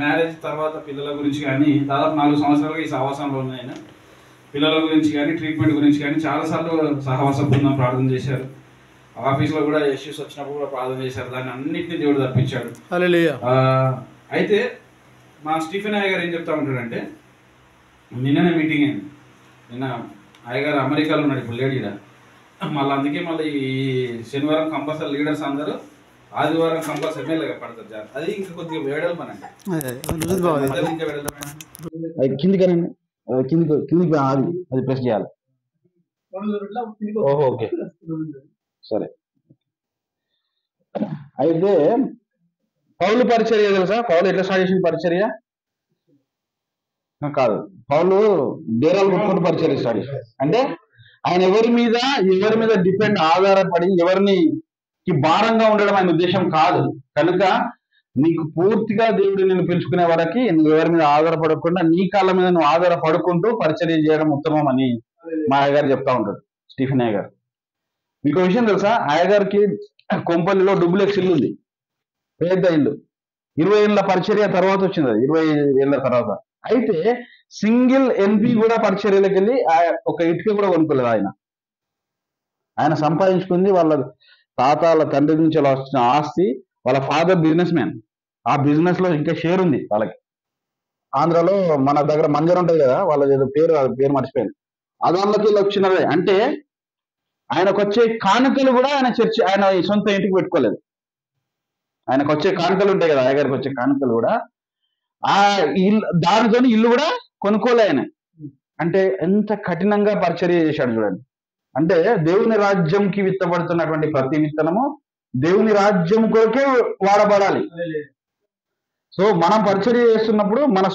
Marriage తర్వాత పిల్లల గురించి కానీ దాదాపు 4 సంవత్సరాలుగా ఈ సహవాసంలో ఉన్నాయి. పిల్లల గురించి కానీ ట్రీట్మెంట్ గురించి కానీ చాలాసార్లు సహవాస బృందం ప్రార్థన చేశారు. ఆఫీస్లో కూడా ఇష్యూస్ వచ్చినప్పుడు కూడా ప్రార్థన చేశారు. దాన్ని అన్నింటినీ దేవుడు తప్పించాడు. అయితే మా స్టీఫెన్ అయ్య గారు ఏం చెప్తా ఉంటాడంటే, నిన్ననే మీటింగ్ అయింది. నిన్న అయ్యగారు అమెరికాలో ఉన్నాడు, ఇప్పుడు లేడీడ. మళ్ళీ అందుకే మళ్ళీ ఈ శనివారం కంపల్సరీ లీడర్స్ అందరూ ఆదివారం కంపల్సరీ ఎమ్మెల్యేగా పడతారు జాగ్రత్త. అది ఇంకా కొద్దిగా వేడల్మనండి, ఇంకా వేడల్మనండి. కిందికనండి, కిందికి అది ప్రెస్ చేయాలి. ఓహో, ఓకే, సరే. అయితే పౌలు పరిచర్య తెలుసా? పౌలు ఎట్లా స్టార్ట్ చేసిన పరిచర్య కాదు, పౌలు డేరాలు కొట్టుకుంటూ పరిచర్య స్టార్ట్ చేశాడు. అంటే ఆయన ఎవరి మీద డిపెండ్ ఆధారపడి ఎవరిని భారంగా ఉండడం ఆయన ఉద్దేశం కాదు. కనుక నీకు పూర్తిగా దేవుడు నిన్ను పిలుచుకునే వరకు నువ్వు ఎవరి మీద ఆధారపడకుండా నీ కాళ్ళ మీద నువ్వు ఆధారపడుకుంటూ పరిచర్య చేయడం ఉత్తమం అని మా అయ్యగారు చెప్తా ఉంటాడు, స్టీఫెన్ అయ్య గారు. మీకు విషయం తెలుసా? అయ్యగారికి కొంపల్లిలో డూప్లెక్స్ ఇల్లు ఉంది, పెద్ద ఇల్లు. 20 ఏళ్ళ పరిచర్య తర్వాత వచ్చింది అది, 20 ఏళ్ళ తర్వాత. అయితే సింగిల్ ఎంపీ కూడా పరిచర్యలకు వెళ్ళి ఒక ఇటుక కూడా కొనుక్కోలేదు. ఆయన సంపాదించుకుంది వాళ్ళ తాతల తండ్రి నుంచి వచ్చిన ఆస్తి. వాళ్ళ ఫాదర్ బిజినెస్ మ్యాన్, ఆ బిజినెస్ లో ఇంకా షేర్ ఉంది వాళ్ళకి. ఆంధ్రాలో మన దగ్గర మంజర్ ఉంటుంది కదా, వాళ్ళ ఏదో పేరు మర్చిపోయాను. అదాళ్ళకి వచ్చినదే. అంటే ఆయనకు వచ్చే కానుకలు కూడా ఆయన సొంత ఇంటికి పెట్టుకోలేదు. ఆయనకు వచ్చే కానుకలు ఉంటాయి కదా, అయ్యగారికి వచ్చే కానుకలు కూడా ఆ ఇల్లు, దానితో ఇల్లు కూడా కొనుక్కోలే ఆయన. అంటే ఎంత కఠినంగా పరిచర్య చేశాడు చూడండి. అంటే దేవుని రాజ్యంకి విత్తబడుతున్నటువంటి ప్రతి విత్తనము దేవుని రాజ్యం కొరకే వాడబడాలి. సో మనం పరిచర్య చేస్తున్నప్పుడు మన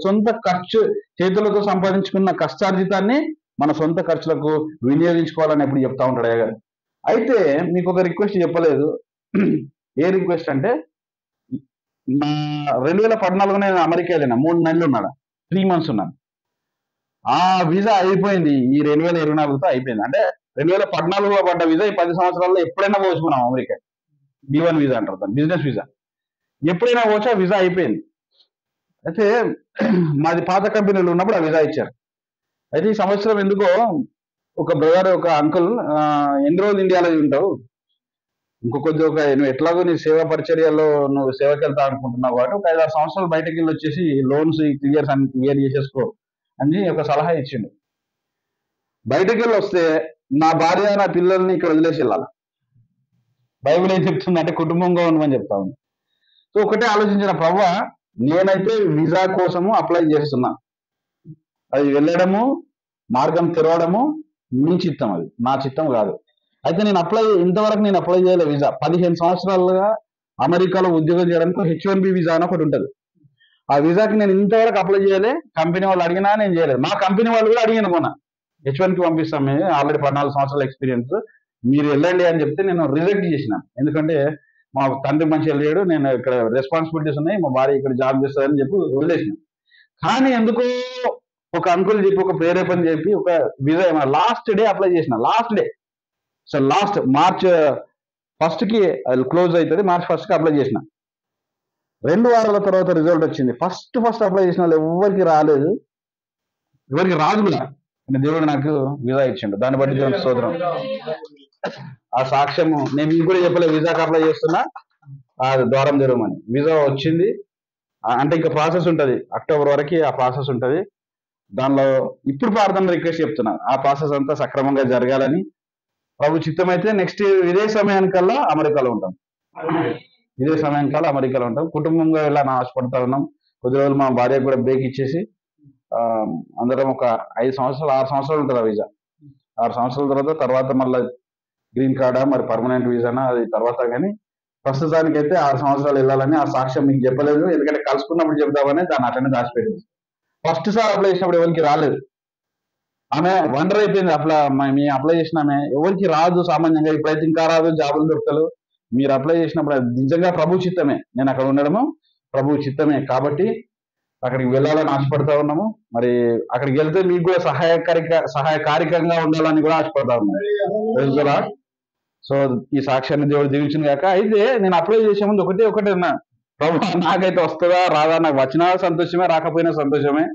సొంత ఖర్చు, చేతులతో సంపాదించుకున్న కష్టార్జితాన్ని మన సొంత ఖర్చులకు వినియోగించుకోవాలని ఎప్పుడు చెప్తా ఉంటాడు అయ్యగారు. అయితే మీకు ఒక రిక్వెస్ట్ చెప్పలేదు. ఏ రిక్వెస్ట్ అంటే, 2014 నేను అమెరికా వెళ్ళిన, 3 నెలలు ఉన్నాడు, 3 months ఉన్నాను. ఆ వీసా అయిపోయింది, ఈ 2024తో అయిపోయింది. అంటే 2014లో పడ్డ వీసా ఈ 10 సంవత్సరాల్లో ఎప్పుడైనా పోసుకున్నాం అమెరికా. B1 వీసా అంటారు దాన్ని, బిజినెస్ వీసా. ఎప్పుడైనా పోచా వీసా అయిపోయింది. అయితే మాది పాత కంపెనీలు ఉన్నప్పుడు ఆ వీసా ఇచ్చారు. అయితే ఈ సంవత్సరం ఎందుకో ఒక బ్రదర్, ఒక అంకుల్, ఎన్ని రోజులు ఇండియాలో ఉంటావు, నువ్వు ఎట్లాగో నీ సేవా పరిచర్యలో నువ్వు సేవకి వెళ్తా అనుకుంటున్నావు కాబట్టి ఒక 5-6 సంవత్సరాలు బయటకు వెళ్ళి వచ్చేసి లోన్స్ క్లియర్ చేసేసుకో అని ఒక సలహా ఇచ్చిండు. బయటకు వెళ్ళి వస్తే నా భార్య నా పిల్లల్ని ఇక్కడ వదిలేసి వెళ్ళాలి. బైబిల్ ఏం చెప్తుందంటే కుటుంబంగా ఉండమని చెప్తా ఉంది. సో ఒకటే ఆలోచించిన, ప్రభువా నేనైతే వీసా కోసము అప్లై చేస్తున్నా, అది వెళ్ళడము, మార్గం తెరవడము నీ చిత్తం, అది నా చిత్తం కాదు. అయితే ఇంతవరకు నేను అప్లై చేయలే వీసా. 15 సంవత్సరాలుగా అమెరికాలో ఉద్యోగం చేయడానికి H1B వీసా అని ఒకటి ఉంటుంది. ఆ వీసాకి నేను ఇంతవరకు అప్లై చేయలే. కంపెనీ వాళ్ళు అడిగినా నేను చేయలేదు. మా కంపెనీ వాళ్ళు కూడా అడిగాను, మొన్న H1కి పంపిస్తాం, మేము ఆల్రెడీ 14 సంవత్సరాల ఎక్స్పీరియన్స్, మీరు వెళ్ళండి అని చెప్తే నేను రిజెక్ట్ చేసిన. ఎందుకంటే మా తండ్రి మంచిగా లేడు, నేను ఇక్కడ రెస్పాన్సిబిలిటీస్ ఉన్నాయి, మా భార్య ఇక్కడ జాబ్ చేస్తుందని చెప్పి వదిలేసిన. కానీ ఎందుకో ఒక అంకుల్ చెప్పి, ఒక ప్రేరేపణ చెప్పి, ఒక వీసా లాస్ట్ డే అప్లై చేసిన. Last day, so last March 1కి అది క్లోజ్ అవుతుంది. March 1కి అప్లై చేసిన. 2 వారాల తర్వాత రిజల్ట్ వచ్చింది. ఫస్ట్ అప్లై చేసిన వాళ్ళు ఎవరికి రాలేదు, ఎవరికి రాదు కూడా. దేవుడు నాకు వీసా ఇచ్చిండు, దాన్ని బట్టి దేవుని స్తోత్రం. ఆ సాక్ష్యము నేను మీకు కూడా చెప్పలేదు, వీసాకి అప్లై చేస్తున్నా, అది ద్వారం తెరవమని. వీసా వచ్చింది. అంటే ఇంకా ప్రాసెస్ ఉంటుంది, అక్టోబర్ వరకు ఆ ప్రాసెస్ ఉంటుంది. దానిలో ఇప్పుడు ప్రార్థన రిక్వెస్ట్ చెప్తున్నా, ఆ ప్రాసెస్ అంతా సక్రమంగా జరగాలని. ప్రభు చిత్తం అయితే నెక్స్ట్ ఇదే సమయానికల్లా అమెరికాలో ఉంటాం. కుటుంబంగా వెళ్ళాలని ఆశపడతా ఉన్నాం. కొద్ది రోజులు మా భార్య కూడా బ్రేక్ ఇచ్చేసి అందరం ఒక 5 సంవత్సరాలు 6 సంవత్సరాలు ఉంటుంది ఆ వీసా. 6 సంవత్సరాల తర్వాత మళ్ళీ గ్రీన్ కార్డా మరి పర్మనెంట్ వీసానా, అది తర్వాత. కానీ ప్రస్తుతానికైతే 6 సంవత్సరాలు వెళ్ళాలని ఆ సాక్ష్యం మీకు చెప్పలేదు, ఎందుకంటే కలుసుకున్నప్పుడు చెప్దామని దాన్ని అట్లనే దాచిపెట్టింది. ఫస్ట్ సార్ అప్లై చేసినప్పుడు ఎవరికి రాలేదు. ఆమె వండర్ అయిపోయింది, మేము అప్లై చేసిన ఆమె ఎవరికి రాదు సామాన్యంగా. ఇప్పుడైతే ఇంకా రాదు, జాబులు దొరకలు. మీరు అప్లై చేసినప్పుడు నిజంగా ప్రభు చిత్తమే, నేను అక్కడ ఉండడము ప్రభు చిత్తమే. కాబట్టి అక్కడికి వెళ్ళాలని ఆశపడతా ఉన్నాము. మరి అక్కడికి వెళ్తే మీకు కూడా సహాయకారికంగా ఉండాలని కూడా ఆశపడతా ఉన్నాము. సో ఈ సాక్ష్యాన్ని దేవుడు దీవించింది కాక. అయితే నేను అప్లై చేసే ముందు ఒకటే అన్నా, ప్రభు నాకైతే వస్తుందా రాదా, నాకు వచ్చినా సంతోషమే రాకపోయినా సంతోషమే,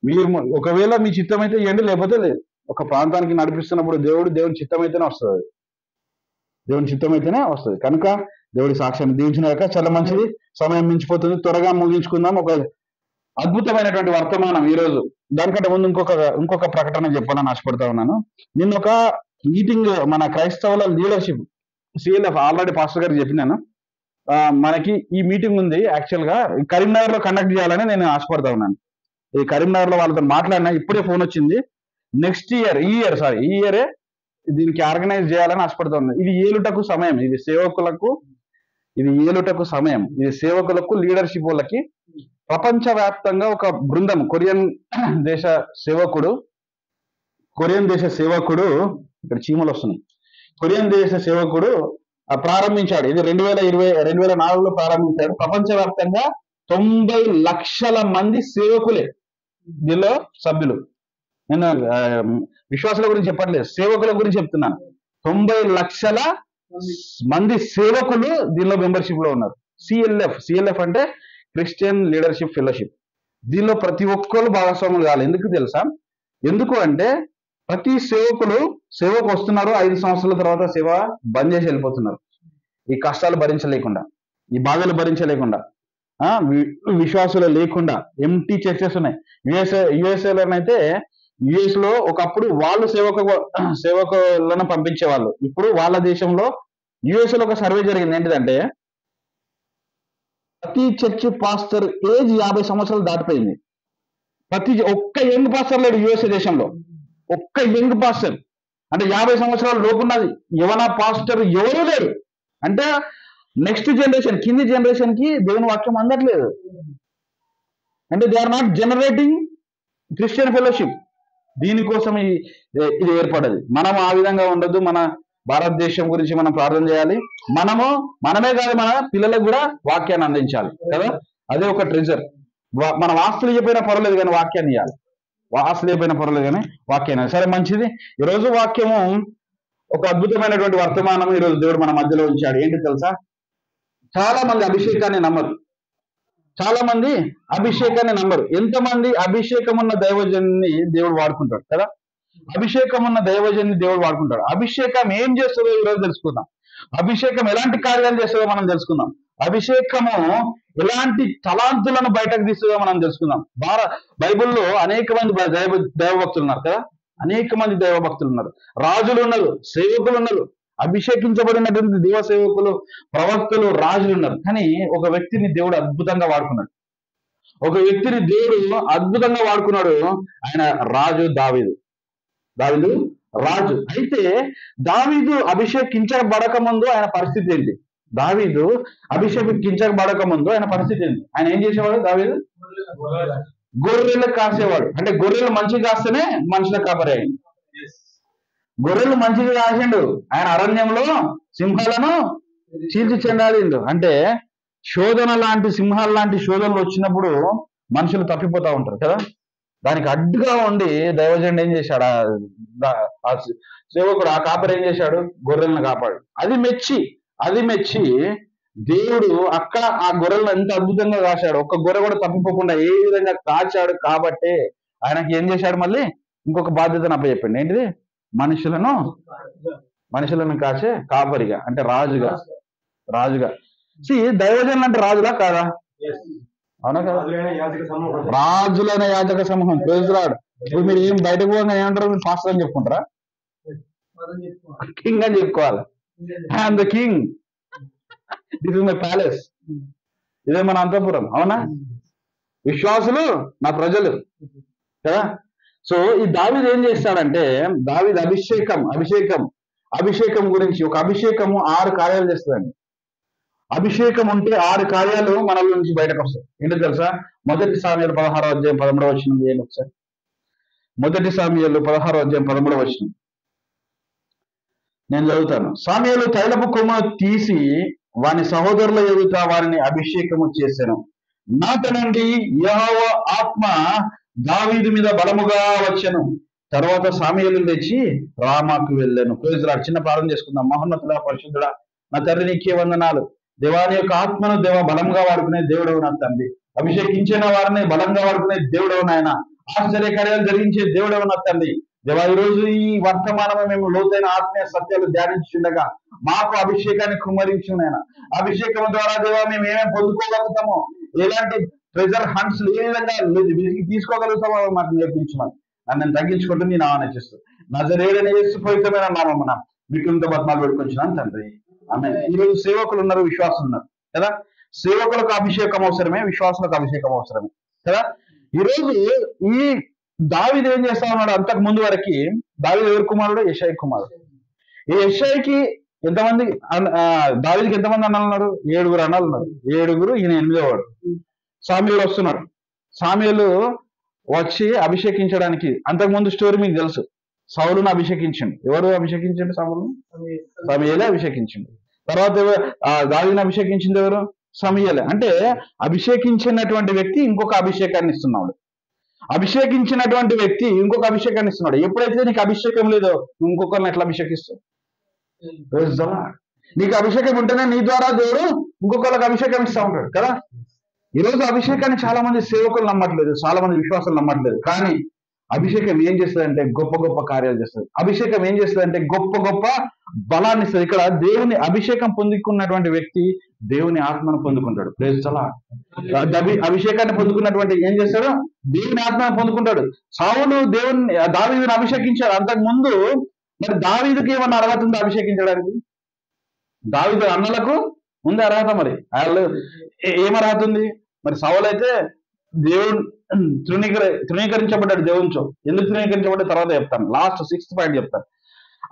మీరు ఒకవేళ మీ చిత్తం అయితే ఇవ్వండి, లేకపోతే లేదు. ఒక ప్రాంతానికి నడిపిస్తున్నప్పుడు దేవుని చిత్తం అయితేనే వస్తుంది, దేవుని చిత్తం అయితేనే వస్తుంది. కనుక దేవుడి సాక్ష్యాన్ని దీవించినాక చాలా మంచిది. సమయం మించిపోతుంది, త్వరగా ముగించుకుందాం. ఒక అద్భుతమైనటువంటి వర్తమానం ఈ రోజు. దానికంటే ముందు ఇంకొక ప్రకటన చెప్పాలని ఆశపడతా ఉన్నాను. నిన్న ఒక మీటింగ్ మన క్రైస్తవుల లీడర్షిప్ సిఎల్ఎఫ్ ఆల్రెడీ పాస్టర్ గారికి చెప్పినాను. మనకి ఈ మీటింగ్ ఉంది, యాక్చువల్ గా కరీంనగర్ లో కండక్ట్ చేయాలని నేను ఆశపడతా ఉన్నాను. ఈ కరీంనగర్ లో వాళ్ళతో మాట్లాడినా, ఇప్పుడే ఫోన్ వచ్చింది. నెక్స్ట్ ఇయర్ ఈ ఇయరే దీనికి ఆర్గనైజ్ చేయాలని ఆశపడతా ఉన్నాను. ఇది ఏలుటకు సమయం, ఇది సేవకులకు సమయం, ఇది సేవకులకు లీడర్షిప్ వాళ్ళకి. ప్రపంచవ్యాప్తంగా ఒక బృందం కొరియన్ దేశ సేవకుడు ఇక్కడ చీమలు వస్తున్నాయి. కొరియన్ దేశ సేవకుడు ప్రారంభించాడు. ఇది 2004లో ప్రారంభించాడు. ప్రపంచవ్యాప్తంగా 90 లక్షల మంది సేవకులే దీనిలో సభ్యులు. నేను విశ్వాసుల గురించి చెప్పట్లేదు, సేవకుల గురించి చెప్తున్నాను. 90 లక్షల మంది సేవకులు దీనిలో మెంబర్షిప్ లో ఉన్నారు. సిఎల్ఎఫ్ అంటే క్రిస్టియన్ లీడర్షిప్ ఫెలోషిప్. దీనిలో ప్రతి ఒక్కరు భాగస్వాములు కావాలి. ఎందుకు అంటే ప్రతి సేవకు వస్తున్నారు, 5 సంవత్సరాల తర్వాత సేవ బంద్ చేసి వెళ్ళిపోతున్నారు. ఈ కష్టాలు భరించలేకుండా, ఈ బాధలు భరించలేకుండా, విశ్వాసులు లేకుండా ఎంటీ చర్చెస్ ఉన్నాయి. యుఎస్ఏలోనైతే యుఎస్ లో ఒకప్పుడు వాళ్ళు సేవకులను పంపించేవాళ్ళు. ఇప్పుడు వాళ్ళ దేశంలో యుఎస్ఏ లో ఒక సర్వే జరిగింది. ఏంటిదంటే ప్రతి చర్చ్ పాస్టర్ ఏజ్ 50 సంవత్సరాలు దాటిపోయింది. ఒక్క యంగ్ పాస్టర్ లేడు యుఎస్ఏ దేశంలో. ఒక్క యంగ్ పాస్టర్ అంటే 50 సంవత్సరాల లోపున్నది యవన పాస్టర్ ఎవరూ లేరు. అంటే నెక్స్ట్ జనరేషన్, కింది జనరేషన్ కి దేవుని వాక్యం అందట్లేదు. అంటే they are not generating Christian fellowship. దీనికోసం ఇది ఏర్పడదు. మనం ఆ విధంగా ఉండదు. మన భారతదేశం గురించి మనం ప్రార్థన చేయాలి. మనమే కాదు, మన పిల్లలకు కూడా వాక్యాన్ని అందించాలి కదా. అదే ఒక ట్రెజర్. మనం ఆస్తులు చెప్పినా పర్వాలేదు కానీ వాక్యాన్ని ఇవ్వాలి. ఆస్తులు చెప్పినా పర్వాలేదు కానీ వాక్యాన్ని. సరే, మంచిది. ఈరోజు వాక్యము ఒక అద్భుతమైనటువంటి వర్తమానం ఈరోజు దేవుడు మన మధ్యలో ఉంచాడు. ఏంటి తెలుసా? చాలా మంది అభిషేకాన్ని నమ్మరు. ఎంతమంది అభిషేకం ఉన్న దైవజన్ని దేవుడు వాడుకుంటాడు కదా. అభిషేకం ఏం చేస్తుందో ఈరోజు తెలుసుకుందాం. అభిషేకం ఎలాంటి కార్యాలు చేస్తుందో మనం తెలుసుకుందాం. అభిషేకము ఎలాంటి తలాంతులను బయటకు తీస్తుందో మనం తెలుసుకుందాం. బైబిల్లో అనేక మంది దైవభక్తులు ఉన్నారు కదా. రాజులు ఉన్నారు, సేవకులు ఉన్నారు, అభిషేకించబడినటువంటి దేవ సేవకులు, ప్రవక్తలు, రాజులు ఉన్నారు. కానీ ఒక వ్యక్తిని దేవుడు అద్భుతంగా వాడుకున్నాడు. ఆయన రాజు దావీదు రాజు. అయితే దావీదు అభిషేకించబడక ముందు ఆయన పరిస్థితి ఏంటి? ఆయన ఏం చేసేవాడు? దావీదు గొర్రెలు కాసేవాడు. అంటే గొర్రెలు మంచిగా కాస్తేనే మనుషుల కాపరి అయింది. గొర్రెలు మంచిగా కాసిండు. ఆయన అరణ్యంలో సింహాలను చీల్చి చెండాలిండు. అంటే సింహాల లాంటి శోధనలు వచ్చినప్పుడు మనుషులు తప్పిపోతా ఉంటారు కదా. దానికి అడ్డుగా ఉండి దైవజనుడు ఏం చేశాడు? ఆ సేవకుడు, ఆ కాపరి ఏం చేశాడు? గొర్రెలను కాపాడు. అది మెచ్చి దేవుడు అక్కడ ఆ గొర్రెలను ఎంత అద్భుతంగా కాశాడు. ఒక్క గొర్రె కూడా తప్పిపోకుండా ఏ విధంగా కాచాడు. కాబట్టి ఆయనకి ఏం చేశాడు? మళ్ళీ ఇంకొక బాధ్యతను అప్పచెప్పాడు. ఏంటిది? మనుషులను కాచే కాపరిగా, అంటే రాజుగా. దైవజనులు అంటే రాజులా కాదా? అవునా కదా? రాజులైన యాజక సమూహం. Praise lord. ఇప్పుడు మీరు ఏం బయటకు పోగా ఏమంటారు? మీరు పాస్టర్ అని చెప్పుకుంటారా? కింగ్ అని చెప్పుకోవాలి. I'm the king, this is my palace. ఇదే మన అంతఃపురం. అవునా? విశ్వాసులు నా ప్రజలు కదా. సో ఈ దావీదు ఏం చేస్తాడంటే, దావీదు అభిషేకం గురించి, ఒక అభిషేకము 6 కార్యాలు చేస్తుందండి. అభిషేకం ఉంటే 6 కార్యాలు మనల నుంచి బయటకు వస్తాయి. ఏంటో తెలుసా? 1 సామ్యూయేలు 16వ అధ్యాయం 13వ వచనం ఏంటి ఒకసారి? 1 సామ్యూయేలు 16వ అధ్యాయం 13వ వచనం నేను చదువుతాను. సామ్యూయేలు తైలపు కొమ్మను తీసి వాని సహోదరుల ఎదుట వారిని అభిషేకము చేశాను. నాట నుండి యెహోవా ఆత్మ దావీదు మీద బలముగా వచ్చెను. తర్వాత సామ్యూయేలు తెచ్చి రామాకు వెళ్ళాను. Praise lord. చిన్న ప్రార్థన చేసుకుందాం. మహోన్నతుడా, పరిశుద్ధుడా, నా తండ్రి నీకే వందనాలు. దేవాని యొక్క ఆత్మను బలంగా వాడుకునే దేవుడవు నా తండ్రి. అభిషేకించిన వారిని బలంగా వాడుకునే దేవుడవు నాయన. ఆశ్చర్యకార్యాలు జరిగించే దేవుడవు నా తండ్రి. దేవా, ఈ రోజు ఈ వర్తమానము మేము లోతైన ఆత్మీయ సత్యాలు ధ్యానించుండగా మాకు అభిషేకాన్ని కుమ్మరించు నాయన. అభిషేకం ద్వారా దేవా మేము ఏమేమి పొందుకోగలుగుతామో, ఎలాంటి ట్రెజర్ హంట్స్ ఏ విధంగా వెతికి తీసుకోగలుగుతామో మాకు నేర్పించమని నన్ను తగ్గించుకుంటూ నేను ఆనందిస్తూ నజరేయుడైన యేసు పవిత్రమైన నామమున మీకు ఇంత బతమాలు పెట్టుకొచ్చినాను తండ్రి. ఆమేన్. ఈరోజు సేవకులు ఉన్నారు, విశ్వాసులు ఉన్నారు కదా. సేవకులకు అభిషేకం అవసరమే, విశ్వాసులకు అభిషేకం అవసరమే కదా. ఈరోజు ఈ దావీదు ఏం చేస్తా ఉన్నాడు? అంతకు ముందు వరకు దావీదు ఎవరి కుమారుడు? యెషయి కుమారుడు. ఈ యెషయికి ఎంతమంది దావీదుకి ఎంతమంది అన్నలు ఉన్నారు? 7 అన్నలు ఉన్నారు. 7, ఈయన 8వ. సామ్యూలు వస్తున్నాడు. సామ్యూలు వచ్చి అభిషేకించడానికి, అంతకుముందు స్టోరీ మీకు తెలుసు. సౌలును అభిషేకించండి. ఎవరు అభిషేకించండి? సౌలును సమూయేలే అభిషేకించండి. తర్వాత దావీదుని అభిషేకించింది ఎవరు? సమూయేలే. అంటే అభిషేకించినటువంటి వ్యక్తి ఇంకొక అభిషేకాన్ని ఇస్తున్నాడు. అభిషేకించినటువంటి వ్యక్తి ఇంకొక అభిషేకాన్ని ఇస్తున్నాడు. ఎప్పుడైతే నీకు అభిషేకం లేదో ఇంకొకరిని ఎట్లా అభిషేకిస్తావు? నీకు అభిషేకం ఉంటేనే నీ ద్వారా దేవుడు ఇంకొకరికి అభిషేకం ఇస్తా ఉంటాడు కదా. ఈరోజు అభిషేకాన్ని చాలా మంది సేవకులు నమ్మట్లేదు, చాలా మంది విశ్వాసాలు నమ్మట్లేదు. కానీ అభిషేకం ఏం చేస్తుందంటే గొప్ప గొప్ప కార్యాలు చేస్తుంది. అభిషేకం ఏం చేస్తుందంటే గొప్ప గొప్ప బలాన్ని ఇస్తుంది. ఇక్కడ దేవుని అభిషేకం పొందుకున్నటువంటి వ్యక్తి దేవుని ఆత్మను పొందుకుంటాడు. Praise the lord. అభిషేకాన్ని పొందుకున్నటువంటి ఏం చేస్తాడు? దేవుని ఆత్మను పొందుకుంటాడు. సౌలు దావీదుని అభిషేకించాడు. అంతకు ముందు మరి దావీదుకి ఏమన్నా అర్హత ఉందా అభిషేకించడానికి? దావీదు అన్నలకు ఉంది అర్హత. మరి వాళ్ళు ఏం అర్హత ఉంది? మరి సౌలు అయితే దేవుడు తృణీకరించబడ్డాడు దేవునితో. ఎందుకు తృణీకరించబడ్డాడు తర్వాత చెప్తాను, లాస్ట్ 6th పాయింట్ చెప్తాను.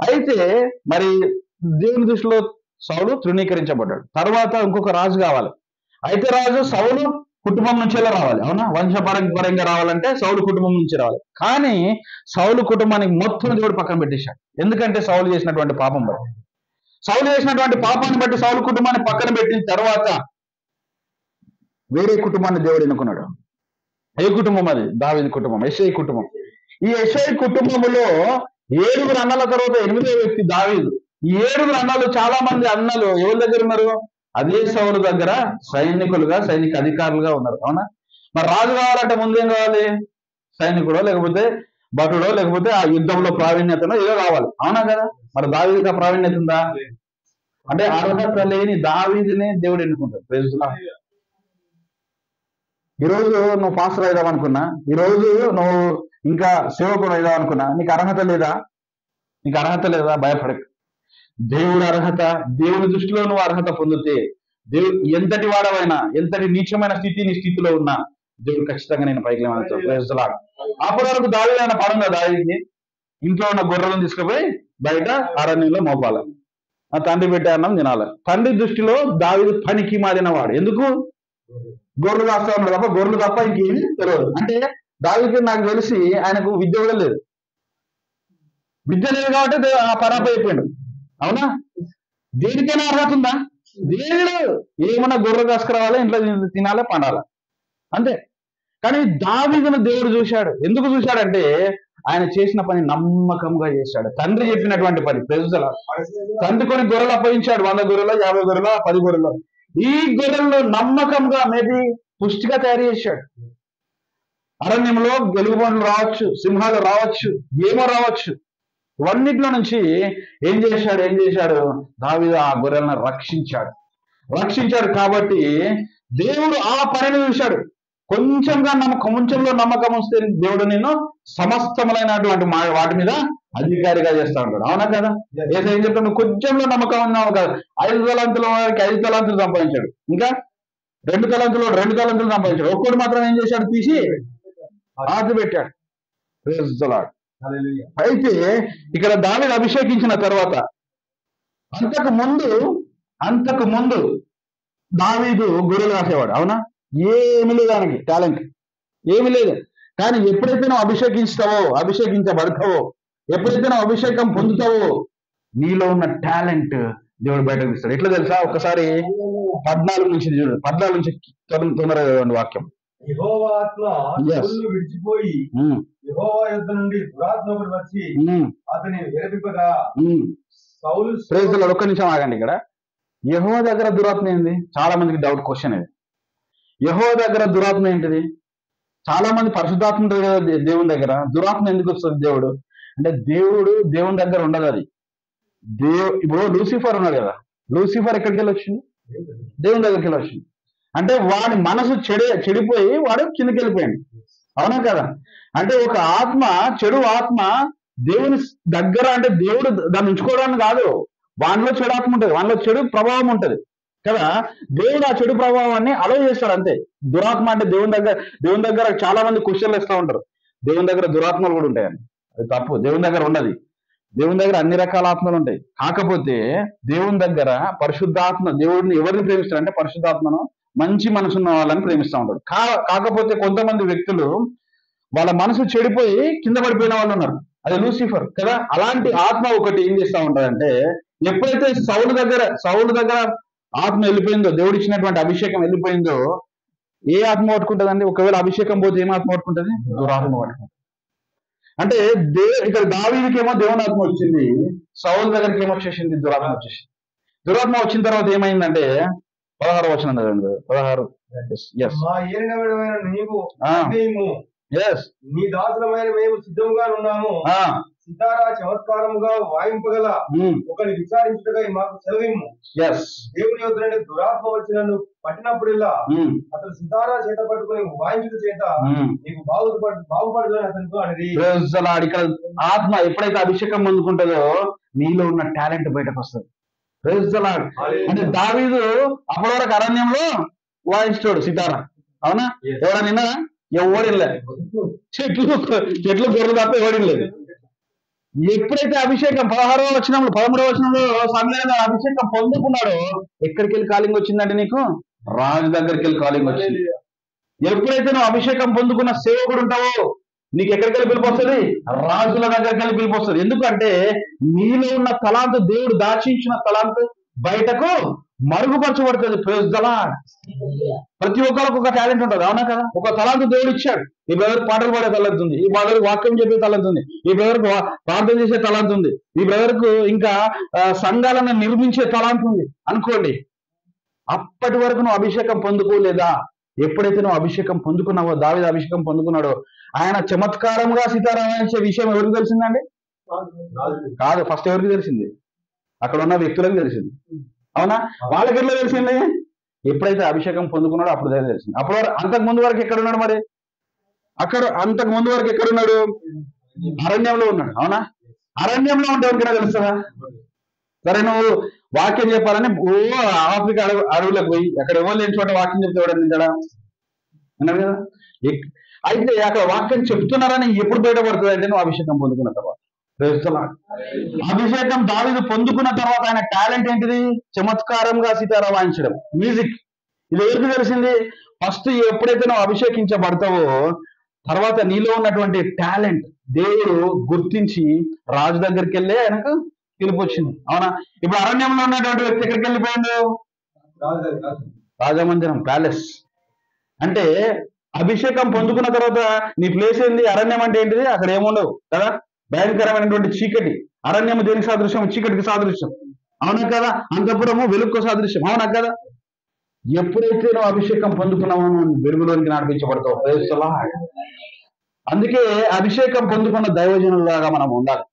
అయితే మరి దేవుని దృష్టిలో సౌలు తృణీకరించబడ్డాడు. తర్వాత ఇంకొక రాజు కావాలి. అయితే రాజు సౌలు కుటుంబం నుంచేలా రావాలి, అవునా? వంశపరంపరంగా రావాలంటే సౌలు కుటుంబం నుంచి రావాలి. కానీ సౌలు కుటుంబానికి మొత్తం దేవుడు పక్కన పెట్టేశాడు. ఎందుకంటే సౌలు చేసినటువంటి పాపం బట్టి, సౌలు చేసినటువంటి పాపాన్ని బట్టి సౌలు కుటుంబాన్ని పక్కన పెట్టిన తర్వాత వేరే కుటుంబాన్ని దేవుడు ఎన్నుకున్నాడు. ఏ కుటుంబం అది? దావీదు కుటుంబం, యెషయి కుటుంబం. ఈ యెషయి కుటుంబంలో 7 అన్నల తర్వాత 8వ వ్యక్తి దావీదు. ఈ 7 అన్నలు, చాలా మంది అన్నలు ఎవరి దగ్గర ఉన్నారు? అదే సౌలు దగ్గర సైనికులుగా, సైనిక అధికారులుగా ఉన్నారు, అవునా? మరి రాజు కావాలంటే ముందేం కావాలి? సైనికుడో, లేకపోతే భటుడో, లేకపోతే ఆ యుద్ధంలో ప్రావీణ్యతనో ఏదో కావాలి, అవునా కదా. మరి దావీదుకి ఆ ప్రావీణ్యత ఉందా? అంటే అర్హత లేని దావీదునే దేవుడు ఎన్నుకుంటాడు. Praise the lord. ఈరోజు నువ్వు పాస్టర్ అయిదాం అనుకున్నా, ఈరోజు నువ్వు ఇంకా సేవకుడు అయిదాం అనుకున్నా, నీకు అర్హత లేదా? నీకు అర్హత లేదా? భయపడకు. దేవుడు అర్హత, దేవుని దృష్టిలో నువ్వు అర్హత పొందితే, దేవుడు ఎంతటి వాడవైనా, ఎంతటి నీచమైన స్థితిలో ఉన్నా దేవుడు ఖచ్చితంగా నేను పైకి లేవనెత్తాడు. Praise the lord. అప్పటి వరకు దావీదు అయిన పనుందా? దావీదుకి ఇంట్లో ఉన్న గొర్రెలను తీసుకుపోయి బయట అరణ్యంలో మోపాల, ఆ తండ్రి పెట్టే అన్నం తినాలి. తండ్రి దృష్టిలో దావీదు పనికి మారిన వాడు. ఎందుకు? గొర్రెలు కాస్తా ఉన్నాడు తప్ప, గొర్రెలు తప్ప ఇంకేమి తెలియదు. అంటే దావీదుకి నాకు తెలిసి ఆయనకు విద్య కూడా లేదు. విద్య లేదు కాబట్టి ఆ పరాప అయిపోయాడు, అవునా? దేనికైనా అర్హత ఉందా? దేవుడు ఏమన్నా గొర్రెలు కాసుకురావాలి, ఇంట్లో తినాలి, పండాలి, అంతే. కానీ దావీదును దేవుడు చూశాడు. ఎందుకు చూశాడంటే ఆయన చేసిన పని నమ్మకంగా చేశాడు. తండ్రి చెప్పినటువంటి పని. ప్రజల తండ్రి కొన్ని గొర్రెలు అప్పగించాడు, 100 గొర్రెలు, 50 గొర్రెలు, 10 గొర్రెలు. ఈ గొర్రెలను నమ్మకంగా మేబీ పుష్టిగా తయారు చేశాడు. అరణ్యంలో గెలుగుబండ్లు రావచ్చు, సింహాలు రావచ్చు, ఏమో రావచ్చు, ఇవన్నిట్లో నుంచి ఏం చేశాడు? దావీదు ఆ గొర్రెలను రక్షించాడు. కాబట్టి దేవుడు ఆ పనిని చూశాడు. కొంచెంలో నమ్మకం వస్తే దేవుడు నేను సమస్తములైనటువంటి వాటి మీద అధికారిగా చేస్తా ఉంటాడు, అవునా కదా. ఏం చెప్తాడు? కొంచెంలో నమ్మకం ఉన్నావు కదా. 5 తలాంతుల వారికి 5 తలాంతులు సంపాదించాడు, ఇంకా 2 తలాంతులు 2 తలాంతులు సంపాదించాడు. ఒక్కడు మాత్రం ఏం చేశాడు? తీసి ఆది పెట్టాడు. Praise the lord. అయితే ఇక్కడ దావీదు అభిషేకించిన తర్వాత అంతకు ముందు దావీదు గొర్రెలు కాసేవాడు, అవునా? ఏమి లేదు ఆయనకి, టాలెంట్ ఏమి లేదు. కానీ ఎప్పుడైతే నువ్వు అభిషేకించబడతావో, ఎప్పుడైతే నువ్వు అభిషేకం పొందుతావో, నీలో ఉన్న టాలెంట్ దేవుడు బయటకు తీస్తాడు. ఎట్లా తెలుసా? ఒకసారి 14 నుంచి చూడండి, 14 నుంచి తొందరగా చదవండి వాక్యం. యెహోవా ఆత్మ సౌలును విడిచిపోయి యెహోవా యుద్ధ నుండి దురాత్మ ఒకటి వచ్చి అతని విరమింపగా సౌలు. Praise the Lord. ఒక్క నిమిషం ఆగండి. ఇక్కడ యెహోవా దగ్గర దురాత్మ ఏంది? చాలా మందికి డౌట్ క్వశ్చన్ ఇది. యెహోవా దగ్గర దురాత్మ ఏంటిది? చాలా మంది పరిశుద్ధాత్మ ఉంటుంది కదా దేవుని దగ్గర, దురాత్మ ఎందుకు వస్తుంది దేవుడు అంటే? దేవుని దగ్గర ఉండదు అది. ఇప్పుడు లూసిఫర్ ఉన్నాడు కదా, లూసిఫర్ ఎక్కడికి వెళ్ళి వచ్చింది? దేవుని దగ్గరికి వెళ్ళి వచ్చింది. అంటే వాడి మనసు చెడిపోయి వాడు కిందకి వెళ్ళిపోయాడు, అవునా కదా? అంటే ఒక ఆత్మ, చెడు ఆత్మ దేవుని దగ్గర, అంటే దేవుడు దాన్ని ఉంచుకోవడానికి కాదు, వానిలో చెడు ఆత్మ ఉంటుంది, వానిలో చెడు ప్రభావం ఉంటుంది కదా. దేవుడు ఆ చెడు ప్రభావాన్ని అలో చేస్తాడు అంతే. దురాత్మ అంటే దేవుని దగ్గర చాలా మంది క్వశ్చన్లు ఇస్తూ ఉంటారు, దేవుని దగ్గర దురాత్మలు కూడా ఉంటాయని. అది తప్పు, దేవుని దగ్గర ఉండదు. దేవుని దగ్గర అన్ని రకాల ఆత్మలు ఉంటాయి. కాకపోతే దేవుని దగ్గర పరిశుద్ధాత్మ, దేవుడిని ఎవరిని ప్రేమిస్తాడు అంటే పరిశుద్ధాత్మను, మంచి మనసున్న వాళ్ళని ప్రేమిస్తూ ఉంటాడు. కాకపోతే కొంతమంది వ్యక్తులు వాళ్ళ మనసు చెడిపోయి కింద పడిపోయిన వాళ్ళు ఉన్నారు, అది లూసిఫర్ కదా. అలాంటి ఆత్మ ఒకటి ఏం చేస్తూ ఉంటుందంటే, ఎప్పుడైతే సౌలు దగ్గర ఆత్మ వెళ్ళిపోయిందో, దేవుడు ఇచ్చినటువంటి అభిషేకం వెళ్ళిపోయిందో, ఏ ఆత్మ పట్టుకుంటుందండి? ఒకవేళ అభిషేకం పోతే ఏం ఆత్మ పట్టుకుంటుంది? దురాత్మ పట్టుకుంటుంది. అంటే ఇక్కడ దావీదుకేమో దేవుని ఆత్మ వచ్చింది, సౌలు దగ్గరికి ఏమొచ్చేసింది? దురాత్మ వచ్చేసింది. దురాత్మ వచ్చిన తర్వాత ఏమైందంటే 16 వచనం చదవండి. 16. మా ఏలినవాడవైన నీవు నీ దాసులమైన మేము సిద్ధంగా ఉన్నాము, సితారా చమత్కారముగా వాయింపగల ఒకరిని విచారించుటకై మాకు సెలవిమ్ము. దేవుని యొద్ద నుండి దురాత్మ వచ్చి నన్ను పట్టినప్పుడల్లా అతను సితారా చేత పట్టుకుని వాయించుట చేత నీకు బాగుపడుతుంది అతనితో అనేది. ఇక్కడ ఆత్మ ఎప్పుడైతే అభిషేకం పొందుకుంటుందో నీలో ఉన్న టాలెంట్ బయటకు వస్తుంది. అంటే దావీదు అప్పటి వరకు అరణ్యంలో వాయించాడు సితారా, అవునా? ఎవరన్నా ఎవడిలే, చెట్లు గొర్రెలు తప్ప ఎవడిలేదు. ఎప్పుడైతే అభిషేకం 16వ వచనంలో 13వ వచనంలో సమయంలో అభిషేకం పొందుకున్నాడో, ఎక్కడికి వెళ్ళి కాలింగ్ వచ్చిందంటే నీకు రాజు దగ్గరికి వెళ్ళి కాలింగ్ వచ్చింది. ఎప్పుడైతే నువ్వు అభిషేకం పొందుకున్న సేవకుడు ఉంటావో నీకు ఎక్కడికి వెళ్ళి పిలుపు వస్తుంది? రాజుల దగ్గరికి వెళ్ళి పిలుపు వస్తుంది. ఎందుకంటే నీలో ఉన్న తలాంతు, దేవుడు దాచించిన తలాంతు బయటకు మరుగుపరచబడుతుంది. Praise the lord. ప్రతి ఒక్కరికి ఒక టాలెంట్ ఉంటుంది, అవునా కదా? ఒక తలాంతు దేవుడు ఇచ్చాడు. ఈ బ్రదర్ పాటలు పాడే తలంతు ఉంది, ఈ బ్రదర్ వాక్యం చెప్పే తలంతు ఉంది, ఈ బ్రదర్ ప్రార్థన చేసే తలంతు ఉంది, ఈ బ్రదర్ కు ఇంకా సంఘాలను నిర్మించే తలాంతు ఉంది అనుకోండి. అప్పటి వరకు నువ్వు అభిషేకం పొందుకోలేదా? ఎప్పుడైతే నువ్వు అభిషేకం పొందుకున్నావో, దావీదు అభిషేకం పొందుకున్నాడో, ఆయన చమత్కారంగా సీతారామించే విషయం ఎవరికి తెలిసిందండి? కాదు, ఫస్ట్ ఎవరికి తెలిసింది? అక్కడ ఉన్న వ్యక్తులకు తెలిసింది, అవునా? వాళ్ళకి ఎట్లా తెలిసింది? ఎప్పుడైతే అభిషేకం పొందుకున్నాడో అప్పుడు తెలిసింది. అప్పుడు అంతకు ముందు వరకు ఎక్కడున్నాడు? మరి అంతకు ముందు వరకు ఎక్కడున్నాడు? అరణ్యంలో ఉన్నాడు, అవునా? అరణ్యంలో ఉంటే ఎవరికైనా తెలుస్తుందా? సరే, నువ్వు వాక్యం చెప్పాలని ఆఫ్రికా అడవులకు పోయి అక్కడ ఎవరు లేని చోట వాక్యం చెప్తే ఎవడని తింటాడా? అన్నారు కదా. అయితే అక్కడ వాక్యం చెప్తున్నారని ఎప్పుడు బయటపడుతుంది అంటే నువ్వు అభిషేకం పొందుకున్న తర్వాత. అభిషేకం దావీదు పొందుకున్న తర్వాత ఆయన టాలెంట్ ఏంటిది? చమత్కారంగా సితారా వాయించడం, మ్యూజిక్. ఇది ఎవరికి తెలిసింది? ఫస్ట్ ఎప్పుడైతే నువ్వు అభిషేకించబడతావో తర్వాత నీలో ఉన్నటువంటి టాలెంట్ దేవుడు గుర్తించి రాజు దగ్గరికి వెళ్ళి ఆయనకు పిలుపు వచ్చింది, అవునా? ఇప్పుడు అరణ్యంలో ఉన్నటువంటి వ్యక్తి ఎక్కడికి వెళ్ళిపోయాడు? రాజమందిరం, ప్యాలెస్. అంటే అభిషేకం పొందుకున్న తర్వాత నీ ప్లేస్ ఏంది? అరణ్యం అంటే ఏంటిది? అక్కడ ఏముండవు కదా, భయంకరమైనటువంటి చీకటి. అరణ్యం దేనికి సాదృశ్యం? చీకటికి సాదృశ్యం, అవునా కదా? అంతపురము వెలుగుకు సాదృశ్యం, అవునా కదా? ఎప్పుడైతే నువ్వు అభిషేకం పొందుకున్నావో నువ్వు వెలుగులోనికి నడిపించబడతావు. Praise the lord. అందుకే అభిషేకం పొందుకున్న దైవజనులాగా మనం ఉండాలి.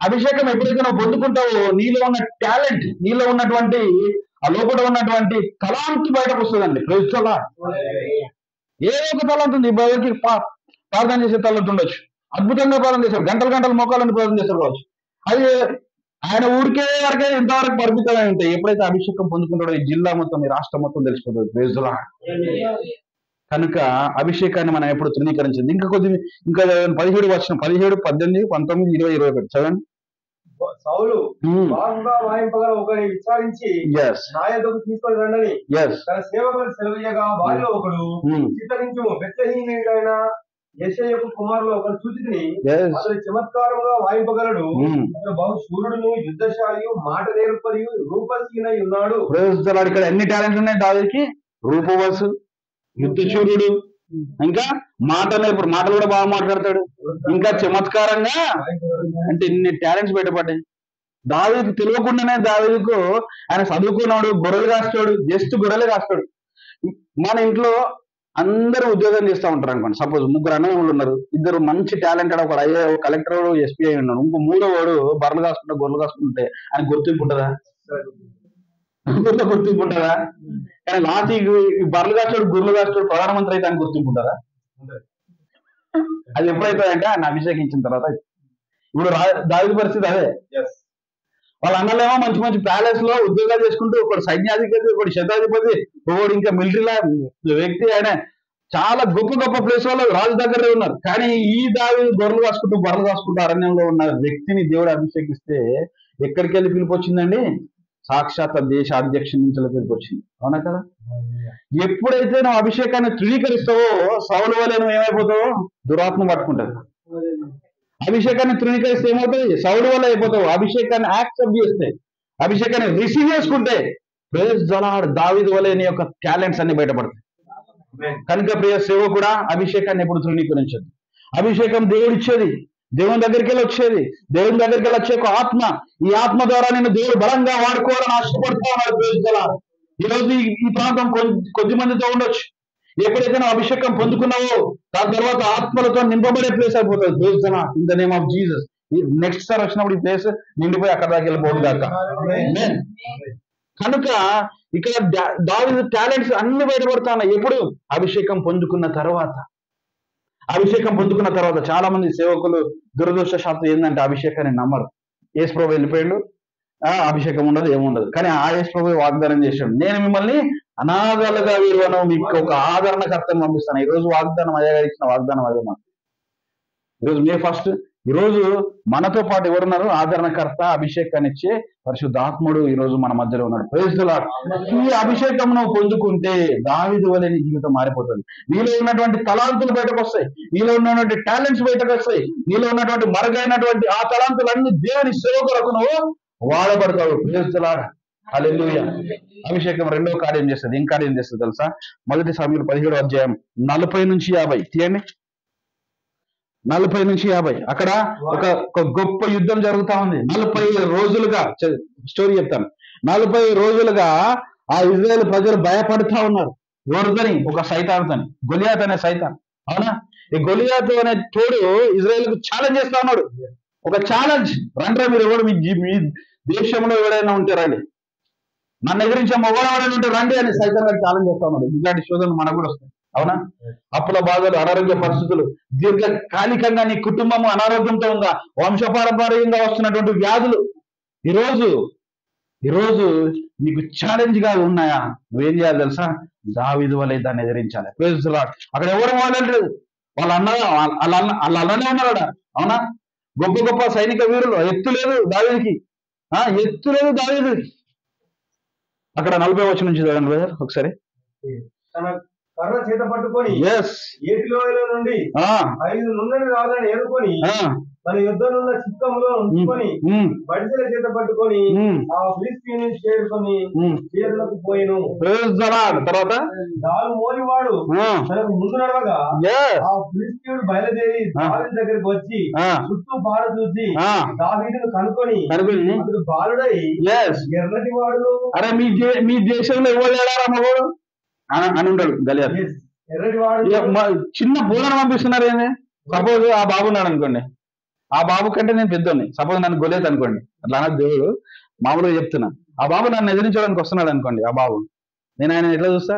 అభిషేకం ఎప్పుడైతే నువ్వు పొందుకుంటావో నీలో ఉన్న టాలెంట్, నీలో ఉన్నటువంటి ఆ లోపల ఉన్నటువంటి తలాంతు బయటకు వస్తుందండి. Praise the lord. ఏదో ఒక తలాంతు ఉంది. బ్రదర్కి ప్రార్థన చేసే తలాంతు ఉండొచ్చు, అద్భుతంగా ప్రార్థన చేశారు, గంటలు మోకాలని ప్రార్థన చేస్తారు కావచ్చు. అది ఆయన ఊరికే వరకే ఇంతవరకు పరిమితమై ఉంటాయి. ఎప్పుడైతే అభిషేకం పొందుకుంటాడో ఈ జిల్లా మొత్తం, ఈ రాష్ట్రం మొత్తం తెలిసిపోతుంది. Praise the lord. కనుక అభిషేకాన్ని మనం ఎప్పుడు తృణీకరించింది. ఇంకా 17 వచనం, 17, 18, 19, 20, 21 చదవండి. సౌలు బాగుగా వాయింపగల ఒకరిని విచారించి నా యొద్దకు తీసుకొని రండని తన సేవకులకు సెలవీయగా వారిలో ఒకడు చిత్తరించుము బెత్లెహేమీయుడైన యెషయకు కుమారులు ఒకరు సూచితిని, అతడు చమత్కారంగా వాయింపగలడు, అతడు బహు శూరుడును యుద్ధశాలియు మాట నేర్పరియు రూపశీనై ఉన్నాడు. ఇక్కడ ఎన్ని టాలెంట్స్ ఉన్నాయి దావీదుకి? రూపవసు, యుద్ధశూరుడు, ఇంకా మాట నేర్పరు, మాటలు కూడా బాగా మాట్లాడతాడు, ఇంకా చమత్కారంగా. అంటే ఇన్ని టాలెంట్స్ బయటపడ్డాయి. దావీదుకు తెలియకుండానే దావీదుకు ఆయన చదువుకున్నాడు, గొర్రెలు కాస్తాడు, జస్ట్ గొర్రెలు కాస్తాడు. మన ఇంట్లో అందరూ ఉద్యోగం చేస్తూ ఉంటారు అనుకోండి. సపోజ్ 3 అన్నదమ్ములు ఉన్నారు, 2 మంచి టాలెంటెడ్, ఒక ఐఏ కలెక్టర్ ఎస్పీ అయి ఉన్నాడు, ఇంకో 3వ వాడు బర్రెలు కాసుకుంటే గొర్రెలు కాసుకుంటే ఆయన గుర్తింపు ఉంటుందా? గుర్తింపు ఉంటుందా? కానీ లాస్ట్ ఈ బర్రెలు కాస్తాడు గొర్రెలు కాస్తాడు ప్రధానమంత్రి అయితే ఆయన గుర్తింపు ఉంటుందా? అది ఎప్పుడైతే అంటే ఆయన అభిషేకించిన తర్వాత. ఇప్పుడు దావీదు పరిస్థితి అదే. వాళ్ళ అన్నలేమో మంచి మంచి ప్యాలెస్ లో ఉద్యోగాలు చేసుకుంటూ, ఒకటి సైన్యాధిపతి, ఒకటి శతాధిపతి, ఒకటి ఇంకా మిలిటరీలో వ్యక్తి, ఆయన చాలా గొప్ప గొప్ప ప్లేస్ వాళ్ళు రాజు దగ్గరే ఉన్నారు. కానీ ఈ దావీదు గొర్రెలు కాసుకుంటూ బర్రెలు కాసుకుంటూ అరణ్యంలో ఉన్న వ్యక్తిని దేవుడు అభిషేకిస్తే ఎక్కడికి వెళ్ళి పిలుపు వచ్చిందండి? సాక్షాత్ దేశ అధ్యక్షుడి నుంచి పిలుపు వచ్చింది. అవునా కదా? ఎప్పుడైతే నువ్వు అభిషేకాన్ని తృణీకరిస్తావో సౌలు వలె నువ్వు ఏమైపోతావో? దురాత్మ పట్టుకుంటావు. అభిషేకాన్ని తృణీకరిస్తే ఏమవుతుంది? సౌలు వల్ల అయిపోతావు. అభిషేకాన్ని యాక్సెప్ట్ చేస్తే, అభిషేకాన్ని రిసీవ్ చేసుకుంటే ప్రైజ్ ది లార్డ్, దావీదు వలె నీ యొక్క టాలెంట్స్ అన్ని బయటపడతాయి. కనుక ప్రియ సేవకుడా, అభిషేకాన్ని ఎప్పుడు తృణీకరించదు. అభిషేకం దేవుడు ఇచ్చేది, దేవుని దగ్గరికి వెళ్ళి వచ్చేది, దేవుని దగ్గరికి వెళ్ళి వచ్చే ఒక ఆత్మ. ఈ ఆత్మ ద్వారా నేను దేవుడు బలంగా వాడుకోవాలని ఆశపడుతూ ఉన్నాడు. Praise the lord. ఈరోజు ఈ ప్రాంతం కొద్ది మందితో ఉండొచ్చు. ఎప్పుడైతే నువ్వు అభిషేకం పొందుకున్నావో దాని తర్వాత ఆత్మలతో నింపబడే ప్లేస్ అయిపోతుంది. Praise the lord. In the name of Jesus. Next sir వచ్చినప్పుడు ఈ ప్లేస్ నిండిపోయి అక్కడ దాకా వెళ్ళిపోవడం దాకా. కనుక ఇక్కడ దావీదు టాలెంట్స్ అన్ని బయటపడతా ఉన్నాయి. ఎప్పుడు? అభిషేకం పొందుకున్న తర్వాత. అభిషేకం పొందుకున్న తర్వాత చాలా మంది సేవకులు దురదృష్టశాత్తు ఏంటంటే అభిషేకాన్ని నమ్మరు. యేసు ప్రభువు వెళ్ళిపోయాడు, అభిషేకం ఉండదు, ఏముండదు. కానీ ఆ యేసు ప్రభువు వాగ్దానం చేశాడు, నేను మిమ్మల్ని అనాథలుగా విలువను, మీకు ఒక ఆదరణకర్తను పంపిస్తాను. ఈరోజు వాగ్దానం అయ్యా ఇచ్చిన వాగ్దానం అదే మాకు. ఈరోజు మే 1 ఈరోజు మనతో పాటు ఎవరున్నారు? ఆదరణకర్త, అభిషేకాన్ని ఇచ్చే పరిశుద్ధాత్ముడు ఈరోజు మన మధ్యలో ఉన్నాడు. Praise the lord. ఈ అభిషేకం నువ్వు పొందుకుంటే దావీదు వలె నీ జీవితం మారిపోతుంది. నీలో ఉన్నటువంటి తలాంతులు బయటకు వస్తాయి, నీలో ఉన్నటువంటి టాలెంట్స్ బయటకు వస్తాయి, నీలో ఉన్నటువంటి మరుగైనటువంటి ఆ తలాంతులన్నీ దేవుని సేవ కొరకు నువ్వు వాడబడతావు. Praise the Lord. హల్లెలూయా. అభిషేకం రెండవ కార్యం చేస్తుంది. ఏం కార్యం చేస్తుంది తెలుసా? 1 సమూయేలు 17వ అధ్యాయం 40 నుంచి 50 తీయండి. 40 నుంచి 50 అక్కడ ఒక గొప్ప యుద్ధం జరుగుతా ఉంది. 40 రోజులుగా స్టోరీ చెప్తాను. 40 రోజులుగా ఆ ఇజ్రాయేల్ ప్రజలు భయపడుతూ ఉన్నారు. ఎవరితోని? ఒక సైతానుతోని, గొలియాత్ అనే సైతాన్. అవునా? ఈ గొలియాత్ అనే తోడు ఇజ్రాయేల్ కు ఛాలెంజ్ చేస్తా ఉన్నాడు. ఒక ఛాలెంజ్, రండ్రా మీరు ఎవరు, మీ దేశంలో ఎవరైనా ఉంటే రండి, నన్ను ఎదిరించే మొగవాడని ఉంటే రండి అని సైతం గారు ఛాలెంజ్ చేస్తా ఉన్నాడు. ఇలాంటి శోధనలు మనకు కూడా వస్తాయి. అవునా? అప్పుల బాధలు, అనారోగ్య పరిస్థితులు, దీర్ఘకాలికంగా నీ కుటుంబం అనారోగ్యంతో ఉందా, వంశపారంపర్యంగా వస్తున్నటువంటి వ్యాధులు ఈరోజు నీకు ఛాలెంజ్ గా ఉన్నాయా? నువ్వేం చేయాలి తెలుసా? దావీదు వలె దాన్ని ఎదిరించాలి. Praise the lord. అక్కడ ఎవరు మాట్లాడలేదు, వాళ్ళ అన్ననే ఉన్నాడు. అవునా? గొప్ప గొప్ప సైనిక వీరులు, ఎత్తు లేదు దావీదుకి, ఎత్తు లేదు దావీదుకి. అక్కడ 40 వచనం నుంచి చదవండి బ్రదర్ ఒకసారి. కర్ర చేత పట్టుకొని ఏటిలోయలో నుండి 5 నుండి రాళ్ళని ఎదుర్కొని తన యుద్ధంలో చిత్తంలో ఉంచుకొని బడిసెల చేత పట్టుకొని ఆ ఫిలిష్తీయుని చేరుకొని చేతులకు పోయిను. తర్వాత దాలు మోలివాడు తనకు ముందు నడవగా ఆ ఫిలిష్తీయుడు బయలుదేరి దావీదు దగ్గరికి వచ్చి చుట్టూ బార చూసి దావీదును కనుకొని అతడు బాలుడై ఎర్రటి వాడు, అరే మీ దేశంలో ఎవరు అని ఉంటాడు గలియాత్. చిన్న బోధన పంపిస్తున్నారు ఏంది? సపోజ్ ఆ బాబు ఉన్నాడు అనుకోండి, ఆ బాబు కంటే నేను పెద్దోని, సపోజ్ నన్ను గొలియాత్ అనుకోండి, అట్లా దేవుడు మామూలుగా చెప్తున్నాను. ఆ బాబు నన్ను ఎదిరించడానికి వస్తున్నాడు అనుకోండి, ఆ బాబు నేను ఆయన ఎట్లా చూస్తా?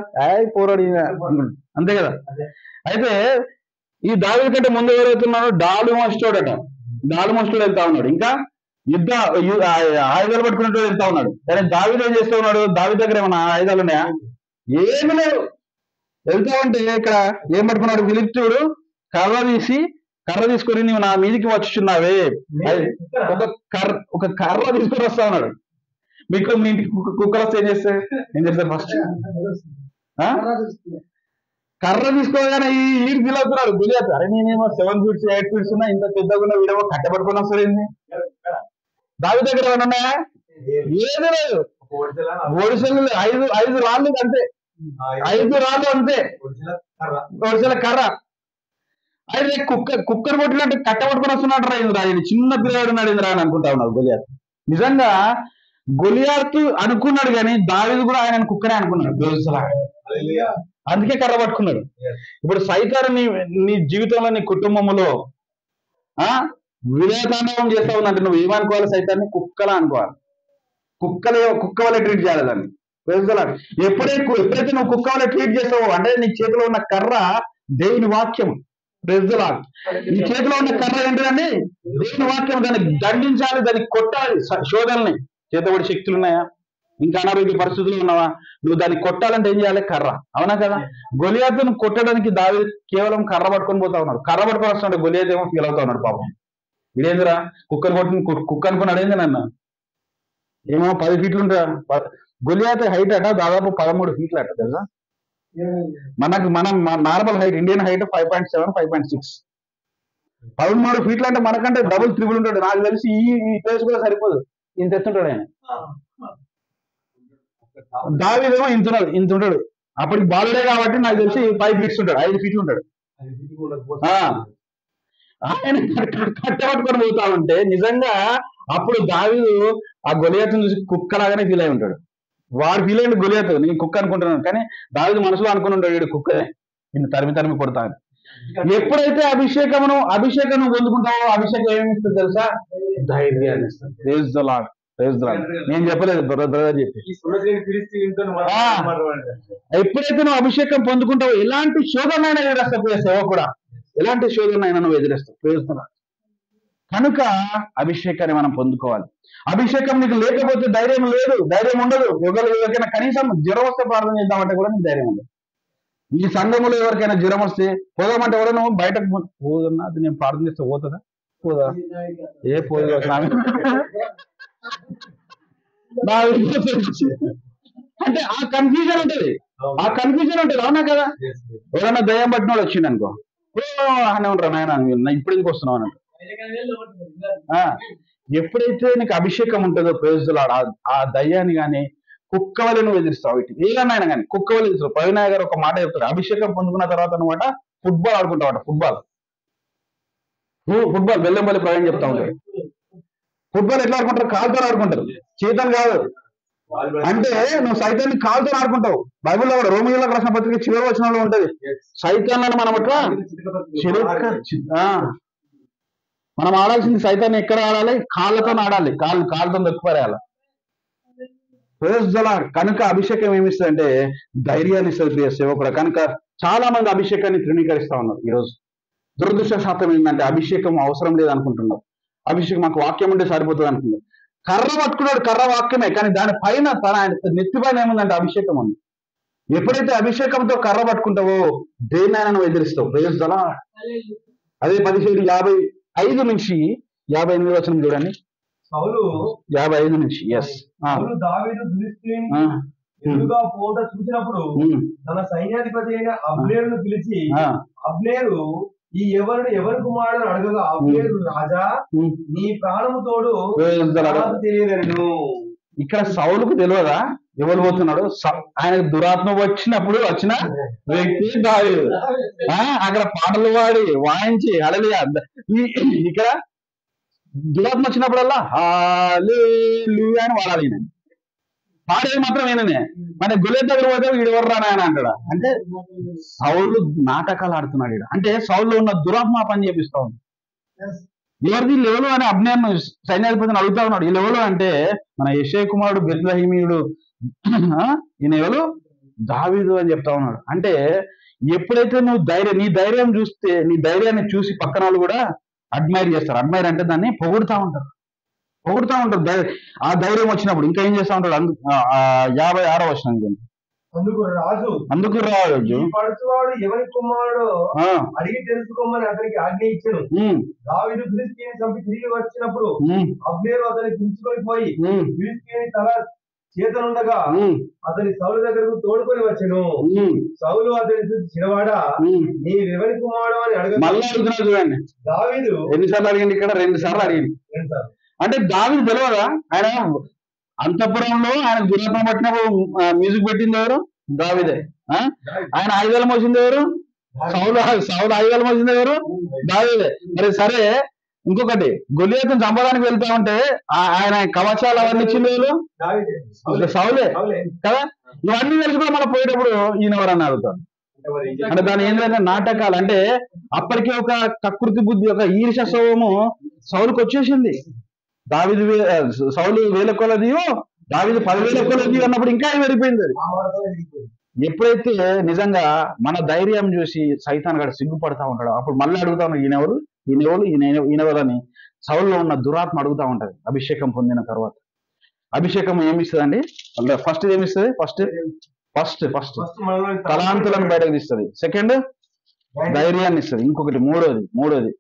పోరాడు అంతే కదా. అయితే ఈ దావీదు కంటే ముందు ఎవరైతున్నాడో డాలు మోస్టోడట, డాలు మోస్టోడు వెళ్తా ఉన్నాడు, ఇంకా ఆయుధాలు పట్టుకున్నట్టు వెళ్తా ఉన్నాడు. కానీ దావీదు ఏం చేస్తూ ఉన్నాడు? దావీదు దగ్గర ఏమన్నా ఆయుధాలు ఉన్నాయా? ఏమి లేవు. వెళ్తా ఉంటే ఇక్కడ ఏం పట్టుకున్నాడు? ఫిలిష్తీయుడు కర్ర తీసుకొని నువ్వు నా మీదికి వచ్చుచున్నావే, ఒక కర్ర తీసుకొని వస్తా ఉన్నాడు. మీకు మీ ఇంటికి కుక్కలు వస్తే ఏం చేస్తారు ఫస్ట్? కర్ర తీసుకోగానే ఈ ఫీల్ అవుతున్నాడు గొలియాత్. అరే నేనేమో 7 feet 8 feet ఉన్నా, ఇంత పెద్దగా వీడేమో కట్టబడుకుని వస్తాడు ఏంది? దావీదు దగ్గర ఏమైనా ఉన్నాయా? ఏది లేదు. ఒడిసెలు 5 రాళ్ళు అంతే, 5 రాళ్ళు అంతే, ఒడిసెల కర్ర. అయితే కుక్కర్ కొట్టినట్టు కట్టబట్టుకుని వస్తున్నాడు రా ఇంద్రా, చిన్న పిల్లవాడు ఉన్నాడు ఇంద్రా అని అనుకుంటా ఉన్నాడు గొలియాత్. నిజంగా గొలియాతు అనుకున్నాడు కానీ దావీదు కూడా ఆయన కుక్కనే అనుకున్నాడు. అందుకే కర్ర పట్టుకున్నాడు. ఇప్పుడు సైతాను నీ జీవితంలో నీ కుటుంబంలో వివేకాండం చేస్తా ఉందంటే నువ్వు ఏమనుకోవాలి? సైతాన్ని కుక్కలా అనుకోవాలి. కుక్క వల్ల ట్రీట్ చేయాలి దాన్ని. ఎప్పుడైతే నువ్వు కుక్క వల్ల ట్రీట్ చేస్తావో అంటే నీ చేతిలో ఉన్న కర్ర దేవుని వాక్యం. నీ చేతిలో ఉన్న కర్ర ఏంటిదండి? దేవుని వాక్యం. దాన్ని దండించాలి, దాన్ని కొట్టాలి. శోధనని చేతబడి శక్తులు ఉన్నాయా, ఇంకా అనారోగ్య పరిస్థితులు ఉన్నావా, నువ్వు దాన్ని కొట్టాలంటే ఏం చేయాలి? కర్ర. అవునా కదా? గొలియాతును కొట్టడానికి దావీదు కేవలం కర్ర పట్టుకొని పోతా ఉన్నాడు. కర్ర పట్టుకొని వస్తున్నాడు, గొలియాతు ఏమో ఫీల్ అవుతా ఉన్నాడు. పాపం ఇదేందిరా కుక్కను కొట్టిన కుక్క అనుకున్నాడు. ఏంది నన్ను ఏమో 10 ఫీట్లు ఉంటా. గొలియాతు హైట్ అట దాదాపు 13 ఫీట్లు అట తెలుసా? మనం నార్మల్ హైట్ ఇండియన్ హైట్ 5.7 5.6 13 ఫీట్లు అంటే మనకంటే డబుల్ త్రిబుల్ ఉంటాడు. నాకు తెలిసి ఈ ప్లేస్ కూడా సరిపోదు, ఇంత ఎత్తుంటాడు ఆయన. దావీదేమో ఇంత ఉంటాడు. అప్పటికి బాలుడే కాబట్టి నాకు తెలిసి 5 ఫీట్స్ ఉంటాడు, 5 ఫీట్లు ఉంటాడు. ఆయన కట్టబట్టుకొని పోతా ఉంటే నిజంగా అప్పుడు దావీదు ఆ గొలియాతును చూసి కుక్కలాగానే ఫీల్ అయి ఉంటాడు. వాడు ఫీల్ అయ్యింది గొలియాతు నేను కుక్క అనుకుంటున్నాను, కానీ దావీదు మనసులో అనుకుని ఉంటాడు వీడు కుక్కనే, నిన్ను తరిమి కొడతాను. ఎప్పుడైతే అభిషేకం పొందుకుంటావో అభిషేకం ఏమి ఇస్తుంది తెలుసా? ధైర్యాన్ని ఇస్తుంది. Praise the lord. నేను చెప్పలేదు బ్రదర్ చెప్పి. ఎప్పుడైతే నువ్వు అభిషేకం పొందుకుంటావో ఎలాంటి శోధనైనా ఎదురేస్తావు. సేవ కూడా ఎలాంటి శోధనైనా నువ్వు ఎదురేస్తావు. Praise the lord. కనుక అభిషేకాన్ని మనం పొందుకోవాలి. అభిషేకం నీకు లేకపోతే ధైర్యం లేదు, ధైర్యం ఉండదు. ఎవరికైనా కనీసం జ్వరం వస్తే ప్రార్థన చేద్దామంటే కూడా నీకు ధైర్యం ఉండదు. ఈ సంఘములో ఎవరికైనా జ్వరం వస్తే పోదామంటే కూడా నువ్వు బయటకు పోదన్నా, అది నేను ప్రార్థన చేస్తే పోతుందా? పోదా? ఏ పోదు. అంటే ఆ కన్ఫ్యూజన్ ఉంటుంది. అవునా కదా? ఎవరైనా దయ్యం పట్టినోడు వచ్చింది అనుకో, అని ఉంటారు నాయన ఇప్పుడు ఎందుకు వస్తున్నావు అన్నట్టు. ఎప్పుడైతే నీకు అభిషేకం ఉంటుందో ప్రైజ్ ది లార్డ్, ఆ దయ్యాన్ని కానీ కుక్క వల్ల నువ్వు ఎదిరిస్తావు. వీటి ఏదన్నా కానీ కుక్క వల్ల ఎదురుస్తావు. ప్రవీణయ్య గారు ఒక మాట చెప్తారు, అభిషేకం పొందుకున్న తర్వాత అనమాట ఫుట్బాల్ ఆడుకుంటావు. ఫుట్బాల్ బెల్లంపల్లి ప్రవీణ్ చెప్తా ఉంటాడు. ఫుట్బాల్ ఎట్లా ఆడుకుంటారు? కాలుతో ఆడుకుంటారు, చేతను కాదు. అంటే నువ్వు సైతాన్ని కాలుతో ఆడుకుంటావు. బైబిల్లో కూడా రోమియోలకు రాసిన పత్రిక చివరి వచనంలో ఉంటది, సైతాన్ని మనం అట్లా మనం ఆడాల్సింది సైతాన్ని ఎక్కడ ఆడాలి? కాళ్ళతో ఆడాలి. కాళ్ళతో దొక్కిపరేయాలి. Praise the lord. కనుక అభిషేకం ఏమిస్తుందంటే ధైర్యాన్ని ఇస్తుంది ప్రియ సేవకుడు. కనుక చాలా మంది అభిషేకాన్ని తృణీకరిస్తా ఉన్నారు ఈరోజు. దురదృష్టశాతం ఏంటంటే అభిషేకం అవసరం లేదు అనుకుంటున్నారు. అభిషేకం మాకు వాక్యం ఉంటే సరిపోతుంది అనుకుంటున్నారు. కర్ర పట్టుకున్నాడు, కర్ర వాక్యమే, కానీ దానిపైన ఆయన నెత్తిపైన ఏముందంటే అభిషేకం ఉంది. ఎప్పుడైతే అభిషేకంతో కర్ర పట్టుకుంటావో దేన్నైనా నువ్వు ఎదిరిస్తావు. Praise the lord. అదే 17:55 నుంచి 58 వచనం చూడండి. 55 నుంచి. దావీదు ఫిలిష్తీయుని ఎదురుగా పోట చూసినప్పుడు తన సైన్యాధిపతి అయిన అబ్నేరును పిలిచి, అబ్నేరు ఈ ఎవరి కుమారుడు అడగగా, అబ్నేరు రాజా నీ ప్రాణము తోడు తెలియదను. ఇక్కడ సౌలుకు తెలియదా ఎవరు పోతున్నాడు? ఆయనకు దురాత్మ వచ్చిన వ్యక్తి దావీదు. అక్కడ పాటలు పాడి వాయించి హల్లెలూయా. ఇక్కడ దురాత్మ వచ్చినప్పుడల్లా హల్లెలూయా అని వాడాలి. నేను పాడేది మాత్రం ఏననే. మన గొలియాతు దగ్గర పోతే వీడు ఎవరు రానా అని అంటాడా? అంటే సౌలు నాటకాలు ఆడుతున్నాడు ఈడ. అంటే సౌల్లో ఉన్న దురాత్మ పని చేపిస్తా ఉంది. ఎవరిది లెవెలు అని అబ్నేరును సైన్యాధిపతిని అడుగుతా ఉన్నాడు. ఈ లెవెలు అంటే మన యెషయా కుమారుడు బెత్లెహేమీయుడు, ఈయన ఎవరు? దావీదు అని చెప్తా ఉన్నాడు. అంటే ఎప్పుడైతే నువ్వు నీ ధైర్యం చూస్తే, నీ ధైర్యాన్ని చూసి పక్కన వాళ్ళు కూడా అడ్మైర్ చేస్తారు. అడ్మైర్ అంటే దాన్ని పొగుడుతూ ఉంటారు. ఆ ధైర్యం వచ్చినప్పుడు ఇంకా ఏం చేస్తా ఉంటాడు? 56వ వచనం. అందుకు రాజు పడుచువాడు ఎవరి కుమారుడు అడిగి తెలుసుకోమని అతనికి ఆజ్ఞ ఇచ్చాను. దావీదు ఫిలిష్తీయుని చంపి తిరిగి వచ్చినప్పుడు అబ్నేరు అతన్ని పిలుచుకొని పోయి ఫిలిష్తీయుని తల చేతనుండగా అతని సౌలు దగ్గరకు తోడుకొని వచ్చాను. సౌలు అతని చూసి, చిన్నవాడా నీవెవరి కుమారుడు అని అడగ. చూడండి, దావీదు ఎన్నిసార్లు అడిగింది? ఇక్కడ 2 సార్లు అడిగింది. అంటే దావీదు తెలియదా? ఆయన అంతఃపురంలో ఆయన దురాత్మ పట్టినప్పుడు మ్యూజిక్ పెట్టింది ఎవరు? దావీదే. ఆయన ఆయుధాలు మోసింది ఎవరు? సౌలు ఆయుధాలు మోసింది ఎవరు? దావీదే. మరి సరే, ఇంకొకటి గొలియాతును చంపడానికి వెళ్తా ఉంటే ఆయన కవచాలు అవన్నీ ఇచ్చింది సౌలే కదా. ఇవన్నీ తెలిసి కూడా మనం పోయేటప్పుడు ఈయన ఎవరన్నా అడుగుతాడు. అంటే దాని ఏంటంటే నాటకాలు అంటే అప్పటికే ఒక కకృతి బుద్ధి, ఒక ఈర్ష్య స్వభావము సౌలుకి వచ్చేసింది. దావీదు సౌలు 1000 కొలదియో దావీదు 10,000 కొలదియో అన్నప్పుడు ఇంకా పెరిగిపోయింది. ఎప్పుడైతే నిజంగా మన ధైర్యం చూసి సైతాన్ గడు సిగ్గుపడతా ఉంటాడు, అప్పుడు మళ్ళీ అడుగుతా ఉన్నాడు ఈయనెవరు ఈయనెవరు ఈయనెవరు అని సౌలులో ఉన్న దురాత్మ అడుగుతా ఉంటది. అభిషేకం పొందిన తర్వాత అభిషేకం ఏమిస్తుంది అండి? ఫస్ట్ ఏమిస్తుంది? ఫస్ట్ తలాంతులను బయటకు తీస్తుంది. సెకండ్ ధైర్యాన్ని ఇస్తుంది. ఇంకొకటి మూడోది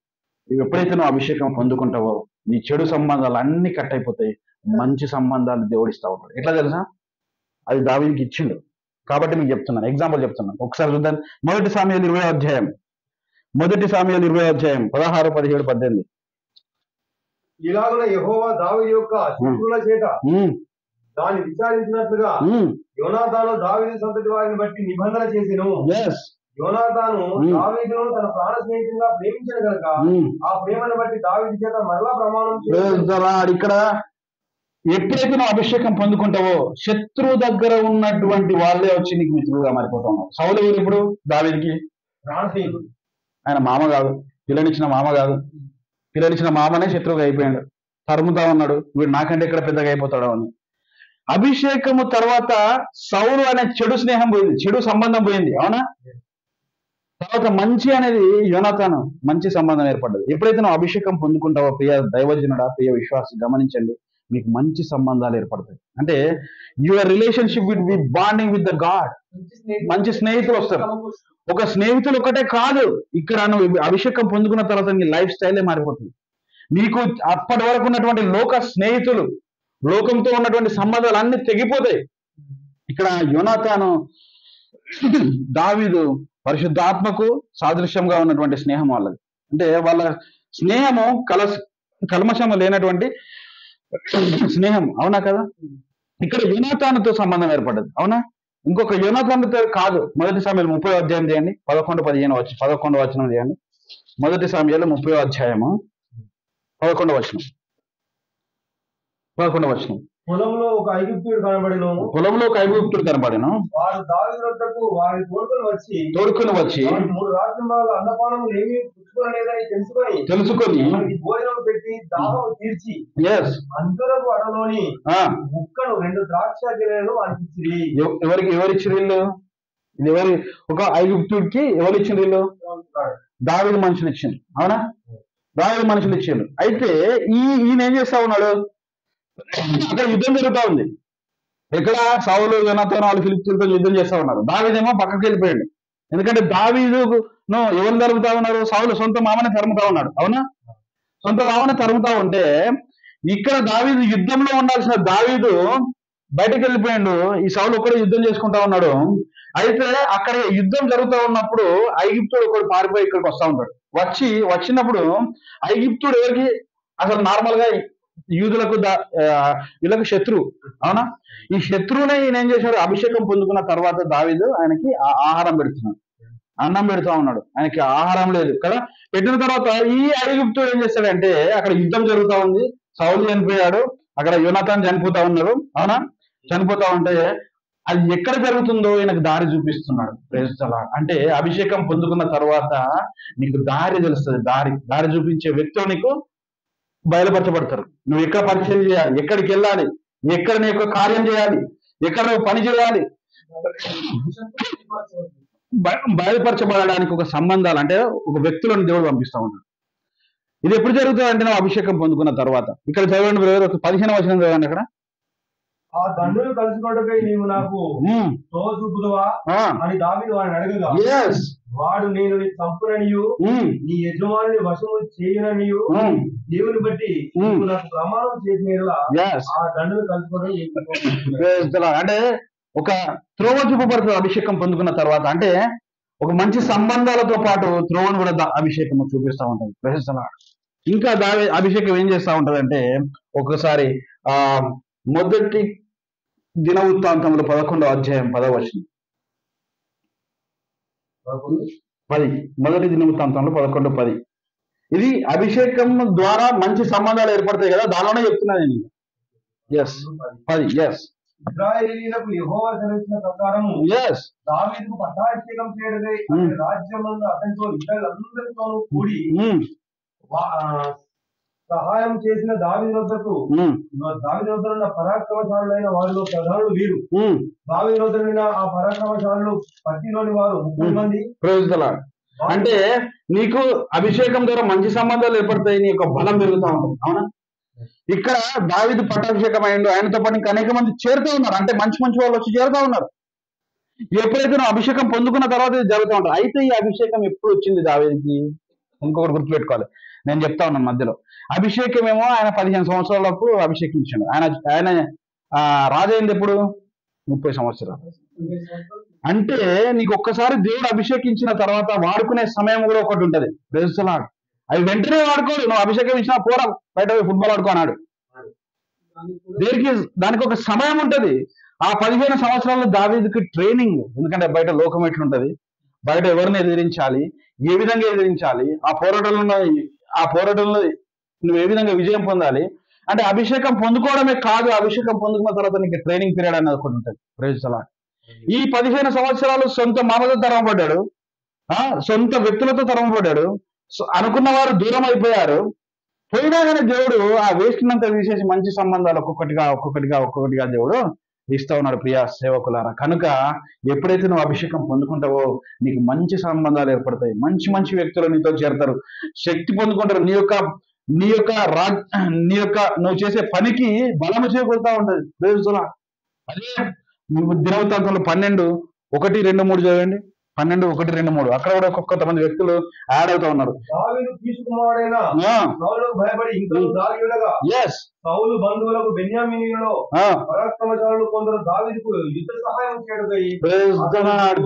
ఎప్పుడైతే నువ్వు అభిషేకం పొందుకుంటావో నీ చెడు సంబంధాలు అన్ని కట్ అయిపోతాయి, మంచి సంబంధాలు దేవుడిస్తా ఉంటాడు. ఎట్లా తెలుసా? అది దావీదుకి ఇచ్చిండు కాబట్టి మీకు చెప్తున్నాను, ఎగ్జాంపుల్ చెప్తున్నాను. ఒకసారి చూద్దాం. 1 సాముయేలు 20వ అధ్యాయం 16, 17, 18. ఇలాగున యెహోవా దావీదు యొక్క శత్రువుల చేత దాన్ని విచారించినట్లుగా యోనాతాను దావీదు సంతతి వారిని బట్టి నిబంధన చేసెను. యోనాతాను దావీదును తన ప్రాణ స్నేహితునిగా ప్రేమించిన కనుక ఆ ప్రేమను బట్టి దావీదు చేత మరలా ప్రమాణం చేశాడు. ఇక్కడ ఎప్పుడైతే నువ్వు అభిషేకం పొందుకుంటావో శత్రువు దగ్గర ఉన్నటువంటి వాళ్ళే వచ్చి నీకు మిత్రులుగా మారిపోతావు. సౌలు ఇప్పుడు దావీదుకి ప్రాణ స్నేహితుడు. ఆయన మామ కాదు, పిల్లనిచ్చిన మామ కాదు. పిల్లనిచ్చిన మామనే శత్రువుగా అయిపోయాడు. తరుముతా ఉన్నాడు, వీడు నాకంటే ఇక్కడ పెద్దగా అయిపోతాడు అని. అభిషేకము తర్వాత సౌలు అనే చెడు స్నేహం పోయింది, చెడు సంబంధం పోయింది. అవునా? తర్వాత మంచి అనేది యోనాతాను మంచి సంబంధం ఏర్పడ్డది. ఎప్పుడైతే నువ్వు అభిషేకం పొందుకుంటావో ప్రియ దైవజనుడా, ప్రియ విశ్వాసి, గమనించండి, మీకు మంచి సంబంధాలు ఏర్పడతాయి. అంటే your relationship will be bonding with the God. మంచి స్నేహితులు వస్తారు. ఒక స్నేహితులు ఒకటే కాదు, ఇక్కడ నువ్వు అభిషేకం పొందుకున్న తర్వాత నీ లైఫ్ స్టైలే మారిపోతుంది. నీకు అప్పటి వరకు ఉన్నటువంటి లోక స్నేహితులు, లోకంతో ఉన్నటువంటి సంబంధాలు అన్ని తెగిపోతాయి. ఇక్కడ యోనాతాను దావీదు పరిశుద్ధాత్మకు సాదృశ్యంగా ఉన్నటువంటి స్నేహం వాళ్ళది. అంటే వాళ్ళ స్నేహము కల్మషము లేనటువంటి స్నేహం. అవునా కదా? ఇక్కడ యోనాతానుతో సంబంధం ఏర్పడ్డది. అవునా? ఇంకొక యోనాతానుతో కాదు. 1 సాముయేలు 30వ అధ్యాయం చేయండి, 11 వచనం చేయండి. 1 సాముయేలు 30వ అధ్యాయము 11వ వచనం. పొలంలో ఒక ఐగుప్తుడు కనబడెను. వారు దావీదు వద్దకు వారిని తోడుకొని వచ్చి 3 రాత్రింబాలు అన్నపానములు ఏమీ పుచ్చుకోలేదని తెలుసుకొని భోజనం పెట్టి దాహం తీర్చి అందరూ అడలోని ముక్కను 2 ద్రాక్ష గిన్నెలను అనిపించింది. ఎవరిచ్చిన వీళ్ళు? ఇది ఒక ఐగుప్తుడికి ఎవరిచ్చిన వీళ్ళు? దావీదు మనుషులు ఇచ్చింది. అవునా? దావీదు మనుషులు ఇచ్చిండు. అయితే ఈయన ఏం చేస్తా ఉన్నాడు? అక్కడ యుద్ధం జరుగుతా ఉంది. ఎక్కడ? సౌలు యోనాతాను వాళ్ళు ఫిలిష్తీయులతో యుద్ధం చేస్తా ఉన్నారు. దావీదేమో పక్కకి వెళ్ళిపోయాడు. ఎందుకంటే దావీదును ఎవరు తరుముతా ఉన్నారు? సౌలు సొంత మామని తరుముతా ఉన్నాడు. అవునా? సొంత మామని తరుముతా ఉంటే ఇక్కడ దావీదు యుద్ధంలో ఉండాల్సిన దావీదు బయటకు వెళ్ళిపోయాడు. ఈ సౌలు ఒకడు యుద్ధం చేసుకుంటా ఉన్నాడు. అయితే అక్కడ యుద్ధం జరుగుతూ ఉన్నప్పుడు ఐగుప్తుడు ఒకడు పారిపోయి ఇక్కడికి వస్తా ఉంటాడు. వచ్చినప్పుడు ఐగుప్తుడు ఎవరికి? అసలు నార్మల్ గా యూదులకు వీళ్ళకు శత్రువు. అవునా? ఈ శత్రువునే ఈయన ఏం చేశాడు? అభిషేకం పొందుకున్న తర్వాత దావీదు ఆయనకి ఆహారం పెడుతున్నాడు, అన్నం పెడుతూ ఉన్నాడు. ఆయనకి ఆహారం లేదు కదా. పెట్టిన తర్వాత ఈ ఐగుప్తుడు ఏం చేస్తాడంటే, అక్కడ యుద్ధం జరుగుతూ ఉంది, సౌలు చనిపోయాడు, అక్కడ యోనాతాను చనిపోతా ఉన్నారు. అవునా? చనిపోతా ఉంటే అది ఎక్కడ జరుగుతుందో ఈయనకు దారి చూపిస్తున్నాడు. అంటే అభిషేకం పొందుకున్న తర్వాత నీకు దారి తెలుస్తుంది. దారి చూపించే వ్యక్తులు నీకు బయలుపరచబడతారు. నువ్వు ఎక్కడ పరిచయం చేయాలి, ఎక్కడికి వెళ్ళాలి, ఎక్కడ నీ యొక్క కార్యం చేయాలి, ఎక్కడ నువ్వు పని చేయాలి, బయలుపరచబడడానికి ఒక సంబంధాలు, అంటే ఒక వ్యక్తులను దేవుడు పంపిస్తా ఉంటాడు. ఇది ఎప్పుడు జరుగుతుంది అంటే నువ్వు అభిషేకం పొందుకున్న తర్వాత. ఇక్కడ చదవండి 15వ వచనం చదవండి. అక్కడ ఆ దండును కలుసుకోవటంపై నీవు నాకు చూపుదువా అని దావీదు వాడిని అడగగా, వాడు నేను నీ చంపుననియు నీ యజమానుని వశము చేయననియు దేవుని బట్టి నాకు ప్రమాణం చేసిన ఆ దండును కలుసుకోవడం. అంటే ఒక త్రోవ చూపబడుతుంది అభిషేకం పొందుకున్న తర్వాత. అంటే ఒక మంచి సంబంధాలతో పాటు త్రోవను కూడా అభిషేకం చూపిస్తా ఉంటుంది. ప్రశంసలాడు. ఇంకా అభిషేకం ఏం చేస్తా ఉంటది అంటే, ఒకసారి మొదటి దినవృత్తాంతములు 11వ అధ్యాయం 10వ వచనం. 10 మొదటి దినవృత్తాంతంలో 11:10. ఇది అభిషేకం ద్వారా మంచి సంబంధాలు ఏర్పడతాయి కదా, దానిలోనే చెప్తున్నాను నేను. ఎస్ 10. ఎస్ ఇశ్రాయేలీయులకు యెహోవా సెలవిచ్చిన ప్రకారము ఎస్ దావీదుకు పట్టాభిషేకం చేయడమే రాజ్యమందు అతనితో ఇతరులందరితోనూ కూడి సహాయం చేసిన దావీదు వద్దకు దావీదు వద్ద ఉన్న పరాక్రమశాలులైన వారిలో ప్రధానులు వీరు. దావీదు వద్ద ఉన్న ఆ పరాక్రమశాలులు పట్టిలోని వారు 30 మంది. అంటే నీకు అభిషేకం ద్వారా మంచి సంబంధాలు ఏర్పడతాయి, నీ యొక్క బలం పెరుగుతూ ఉంటుంది. అవునా? ఇక్కడ దావీదు పట్టాభిషేకం అయ్యిండు, ఆయనతో పాటు ఇంకా అనేక మంది చేరుతూ ఉన్నారు. అంటే మంచి మంచి వాళ్ళు వచ్చి చేరుతూ ఉన్నారు. ఎప్పుడైతే నువ్వు అభిషేకం పొందుకున్న తర్వాత ఇది జరుగుతూ ఉంటారు. అయితే ఈ అభిషేకం ఎప్పుడు వచ్చింది దావీదుకి? ఇంకొకటి గుర్తుపెట్టుకోవాలి, నేను చెప్తా ఉన్నాను మధ్యలో. అభిషేకం ఏమో ఆయన 15 సంవత్సరాలప్పుడు అభిషేకించాడు. ఆయన రాజు అయింది ఎప్పుడు? 30 సంవత్సరాలు. అంటే నీకు ఒక్కసారి దేవుడు అభిషేకించిన తర్వాత వాడుకునే సమయం కూడా ఒకటి ఉంటది. ప్రేస్తున్నాడు, అవి వెంటనే వాడుకోడు. నువ్వు అభిషేకం ఇచ్చినా పోరా బయట ఫుట్బాల్ ఆడుకో అన్నాడు. దానికి ఒక సమయం ఉంటది. ఆ 15 సంవత్సరాల్లో దావీదుకి ట్రైనింగ్. ఎందుకంటే బయట లోకం ఎట్లుంటది, బయట ఎవరిని ఎదిరించాలి, ఏ విధంగా ఎదిరించాలి, ఆ పోరాటంలో నువ్వు ఏ విధంగా విజయం పొందాలి. అంటే అభిషేకం పొందుకోవడమే కాదు, అభిషేకం పొందుకున్న తర్వాత నీకు ట్రైనింగ్ పీరియడ్ అనేది ఒకటి ఉంటుంది. ప్రేస్తున్నాడు, ఈ 15 సంవత్సరాలు సొంత మామతో తరమపడ్డాడు, సొంత వ్యక్తులతో తరమపడ్డాడు. అనుకున్న వారు దూరం అయిపోయారు. పోయినా కానీ దేవుడు ఆ వేస్ట్ అంతా తీసేసి మంచి సంబంధాలు ఒక్కొక్కటిగా దేవుడు ఇస్తా ఉన్నాడు. ప్రియా సేవకులారా, కనుక ఎప్పుడైతే నువ్వు అభిషేకం పొందుకుంటావో నీకు మంచి సంబంధాలు ఏర్పడతాయి, మంచి మంచి వ్యక్తులు నీతో చేరతారు, శక్తి పొందుకుంటారు. నువ్వు చేసే పనికి బలము చేకూరుతా ఉంటది. అదే దినవృత్తాంతంలో 12:1, 2, 3 చదవండి. 12:1, 2, 3 అక్కడ కూడా కొంతమంది వ్యక్తులు యాడ్ అవుతా ఉన్నారు. సౌలు బంధువులకు బెన్యామీనులలో పరాక్రమశాలులు కొందరు దావీదుకు యుద్ధ సహాయం చేయడమై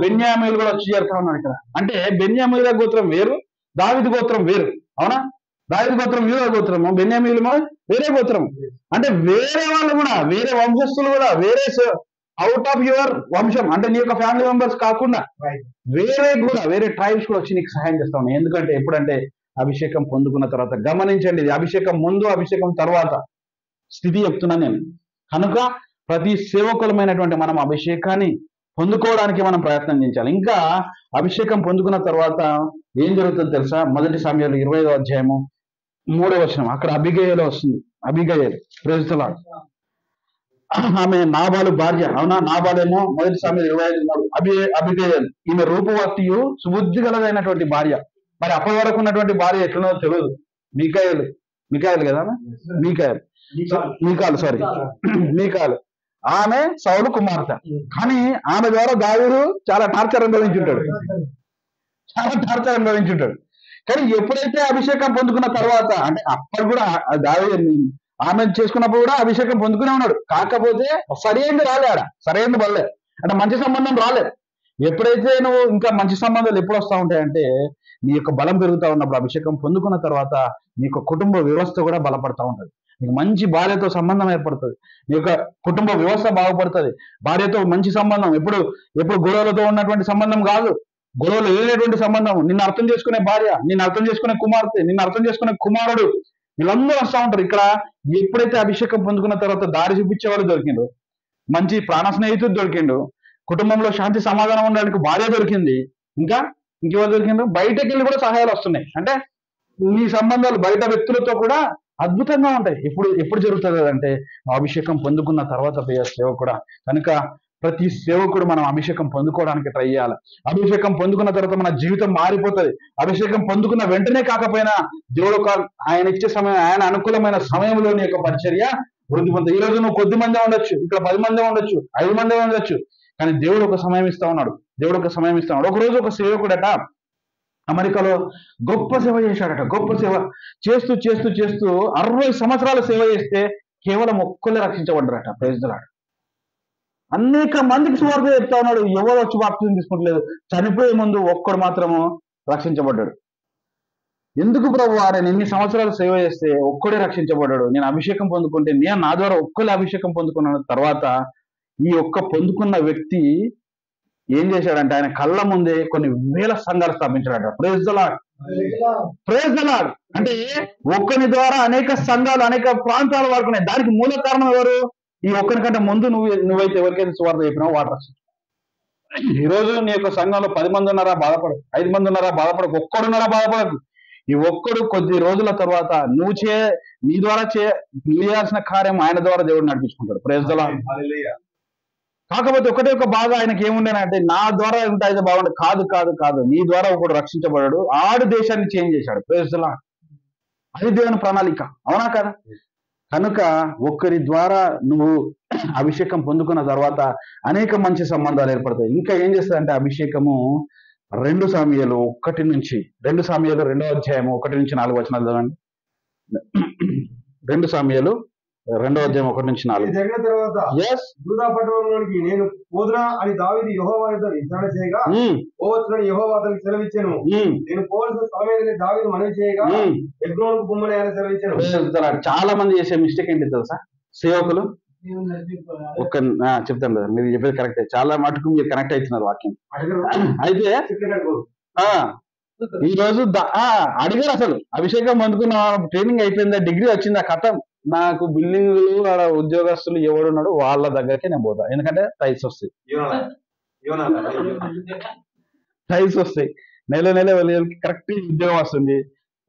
బెన్యామీనులు కూడా వచ్చి చేరుతా ఉన్నారు ఇక్కడ. అంటే బెన్యామీనుల గోత్రం వేరు, దావీదు గోత్రం వేరు. అవునా? దావీదు గోత్రం యూదా గోత్రము, బెన్యామీనులు వేరే గోత్రం. అంటే వేరే వాళ్ళు కూడా, వేరే వంశస్థులు కూడా, వేరే అవుట్ ఆఫ్ యువర్ వంశం, అంటే నీ యొక్క ఫ్యామిలీ మెంబర్స్ కాకుండా వేరే ట్రైబ్స్ కూడా వచ్చి నీకు సహాయం చేస్తా ఉన్నాయి. ఎందుకంటే ఎప్పుడంటే అభిషేకం పొందుకున్న తర్వాత. గమనించండి, ఇది అభిషేకం ముందు అభిషేకం తర్వాత స్థితి చెప్తున్నా నేను. కనుక ప్రతి సేవకులమైనటువంటి మనం అభిషేకాన్ని పొందుకోవడానికి మనం ప్రయత్నం చేయాలి. ఇంకా అభిషేకం పొందుకున్న తర్వాత ఏం జరుగుతుందో తెలుసా? 1 సమూయేలు 25వ అధ్యాయము 3వ వచనం, అక్కడ అబిగయలు వస్తుంది. అబిగయలు ప్రేరిస్తులాడు, ఆమె నాబాలు భార్య. అవునా? నాబాలేమో 1 సమూయేలు 25:3 అబిగయలు, ఈమె రూపవతియు సుబుద్ధి గలదైనటువంటి భార్య. మరి అప్పటి వరకు ఉన్నటువంటి భార్య ఎట్లనో తెలియదు. మీకాయలు కదా, మీకాలు ఆమె సౌలు కుమార్తె. కానీ ఆమె ద్వారా దావీదు చాలా టార్చర్ అనుభవించుంటాడు. కానీ ఎప్పుడైతే అభిషేకం పొందుకున్న తర్వాత, అంటే అప్పుడు కూడా దావీదు ఆమె చేసుకున్నప్పుడు కూడా అభిషేకం పొందుకునే ఉన్నాడు. కాకపోతే సరైనది రాలే, సరైనది పడలే, అంటే మంచి సంబంధం రాలేదు. ఎప్పుడైతే నువ్వు ఇంకా మంచి సంబంధాలు ఎప్పుడు వస్తూ ఉంటాయంటే నీ యొక్క బలం పెరుగుతూ ఉన్నప్పుడు, అభిషేకం పొందుకున్న తర్వాత నీ యొక్క కుటుంబ వ్యవస్థ కూడా బలపడతా ఉంటుంది. నీకు మంచి భార్యతో సంబంధం ఏర్పడుతుంది, నీ యొక్క కుటుంబ వ్యవస్థ బాగుపడుతుంది. భార్యతో మంచి సంబంధం, ఎప్పుడు గొడవలతో ఉన్నటువంటి సంబంధం కాదు, గొడవలు లేనటువంటి సంబంధం. నిన్ను అర్థం చేసుకునే భార్య, నిన్ను అర్థం చేసుకునే కుమార్తె, నిన్ను అర్థం చేసుకునే కుమారుడు, వీళ్ళందరూ వస్తూ ఉంటారు. ఇక్కడ ఎప్పుడైతే అభిషేకం పొందుకున్న తర్వాత దారి చూపించేవాళ్ళు దొరికిండు, మంచి ప్రాణ స్నేహితుడు దొరికిండు, కుటుంబంలో శాంతి సమాధానం ఉండడానికి భార్య దొరికింది, ఇంకెవరు దొరికిండు, బయటకు వెళ్ళి కూడా సహాయాలు వస్తున్నాయి. అంటే నీ సంబంధాలు బయట వ్యక్తులతో కూడా అద్భుతంగా ఉంటాయి. ఎప్పుడు జరుగుతుంది అంటే అభిషేకం పొందుకున్న తర్వాత సేవకుడా. కనుక ప్రతి సేవకుడు మనం అభిషేకం పొందుకోవడానికి ట్రై చేయాలి. అభిషేకం పొందుకున్న తర్వాత మన జీవితం మారిపోతుంది. అభిషేకం పొందుకున్న వెంటనే కాకపోయినా దేవుడు ఆయన ఇచ్చే సమయం, ఆయన అనుకూలమైన సమయంలోని యొక్క పరిచర్య వృద్ధి పొందుతుంది. ఈ రోజు నువ్వు కొద్ది మంది ఉండొచ్చు, ఇక్కడ 10 మంది ఉండొచ్చు, 5 మంది ఉండొచ్చు, కానీ దేవుడు ఒక సమయం ఇస్తా ఉన్నాడు. ఒక రోజు ఒక సేవకుడట అమెరికాలో గొప్ప సేవ చేశాడట. గొప్ప సేవ చేస్తూ 60 సంవత్సరాలు సేవ చేస్తే కేవలం ఒక్కళ్ళే రక్షించబడ్డారట. Praise the lord. అనేక మందికి సువార్త చెప్తా ఉన్నాడు, ఎవరు వచ్చి బాప్తిజం తీసుకుంటలేదు. చనిపోయే ముందు ఒక్కడు మాత్రము రక్షించబడ్డాడు. ఎందుకు ప్రభు, నేను ఎన్ని సంవత్సరాలు సేవ చేస్తే ఒక్కడే రక్షించబడ్డాడు. నేను అభిషేకం పొందుకుంటే, నేను నా ద్వారా ఒక్కలే అభిషేకం పొందుకున్న తర్వాత ఈ ఒక్క పొందుకున్న వ్యక్తి ఏం చేశాడంటే ఆయన కళ్ళ ముందే కొన్ని వేల సంఘాలు స్థాపించాడట. Praise the Lord. Praise the Lord. అంటే ఒక్కని ద్వారా అనేక సంఘాలు అనేక ప్రాంతాలు వాడుకున్నాయి. దానికి మూల కారణం ఎవరు? ఈ ఒక్కని కంటే ముందు నువ్వైతే ఎవరికైతే సువార్త చెప్పినావు వాడు రక్షణ. ఈ రోజు నీ యొక్క సంఘంలో 10 మంది ఉన్నారా బాధపడకు, 5 మంది ఉన్నారా బాధపడకు, ఒక్కడున్నారా బాధపడకు. ఈ ఒక్కడు కొద్ది రోజుల తర్వాత నీ ద్వారా నువ్వు చేయాల్సిన కార్యం ఆయన ద్వారా దేవుడు నడిపించుకుంటాడు. Praise the lord. కాకపోతే ఒకటే ఒక బాధ ఆయనకి ఏముండేనంటే నా ద్వారా ఉంటే అయితే బాగుండే. కాదు కాదు కాదు, నీ ద్వారా ఒకడు రక్షించబడాడు, ఆడు దేశాన్ని చేంజ్ చేశాడు. Praise the lord. అది దేవుని ప్రణాళిక, అవునా కదా? కనుక ఒక్కరి ద్వారా నువ్వు అభిషేకం పొందుకున్న తర్వాత అనేక మంచి సంబంధాలు ఏర్పడతాయి. ఇంకా ఏం చేస్తారంటే అభిషేకము 2 సామెయలు 2వ అధ్యాయము 1-4 వచనాలు చదవండి. 2 సామెయలు 2వ అధ్యాయం 1-4. జరిగిన తర్వాత యూదా పట్టణంలోనికి నేను పోదునా అని దావీదు యెహోవా యొద్ద విచారణ చేయగా పోవచ్చునని యెహోవా అతనికి సెలవిచ్చాను. నేను పోవలసిన సమయాన్ని దావీదు మనవి చేయగా హెబ్రోనుకు పొమ్మని ఆయన సెలవిచ్చాను. చాలా మంది చేసే మిస్టేక్ ఏంటి తెలుసా? సేవకులు చెప్తాను కదా, మీరు చెప్పేది కరెక్టే. చాలా మటుకు మీరు కనెక్ట్ అవుతున్నారు వాక్యం. అయితే ఈ రోజు అడిగారు అసలు అభిషేకం అందుకున్న ట్రైనింగ్ అయిపోయిందా, డిగ్రీ వచ్చిందా, కథం నాకు బిల్డింగ్లు ఉద్యోగస్తులు ఎవడున్నాడు వాళ్ళ దగ్గరకే నేను పోతా. ఎందుకంటే టైల్స్ వస్తాయి నెల వాళ్ళకి కరెక్ట్ ఉద్యోగం వస్తుంది.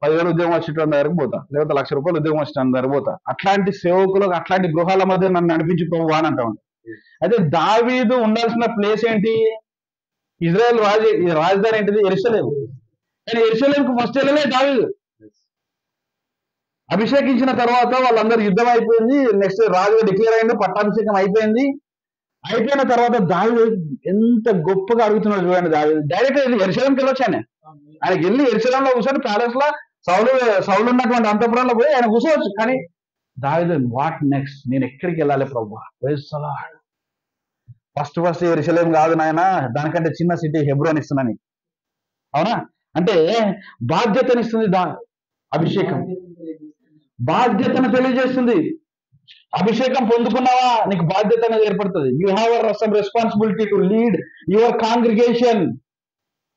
10,000 ఉద్యోగం వచ్చేటువంటి దగ్గరకు పోతా, లేకపోతే ₹1,00,000 ఉద్యోగం వచ్చేటువంటి దగ్గర పోతా. అట్లాంటి సేవకులకు అట్లాంటి గృహాల మధ్య నన్ను నడిపించి పోవు అని అంటా ఉంటాను. అయితే దావీదు ఉండాల్సిన ప్లేస్ ఏంటి? ఇజ్రాయెల్ రాజధాని ఏంటిది? యెరూషలేము. కానీ యెరూషలేముకు ఫస్ట్ వెళ్ళలే దావీదు. అభిషేకించిన తర్వాత వాళ్ళందరూ యుద్ధం అయిపోయింది, నెక్స్ట్ రాజుగా డిక్లేర్ అయింది, పట్టాభిషేకం అయిపోయింది. అయిపోయిన తర్వాత దావీదు ఎంత గొప్పగా అడుగుతున్నాడు చూడండి. దావీదు డైరెక్ట్ యెరూషలేంకి వెళ్ళొచ్చు. ఆయనకి వెళ్ళి యెరూషలేంలో కూర్చొని ప్యాలెస్ లో సౌలు ఉన్నటువంటి అంతఃపురంలో పోయి ఆయన కూర్చోవచ్చు. కానీ దావీదు వాట్ నెక్స్ట్, నేను ఎక్కడికి వెళ్ళాలి ప్రభువా? ఫస్ట్ యెరూషలేం కాదు నాయన, దానికంటే చిన్న సిటీ హెబ్రోన్ ఇస్తున్నాను. అవునా? అంటే బాధ్యతనిస్తుంది అభిషేకం, బాధ్యతను తెలియజేస్తుంది. అభిషేకం పొందుకున్నావా నీకు బాధ్యత అనేది ఏర్పడుతుంది. You have some responsibility to lead your congregation,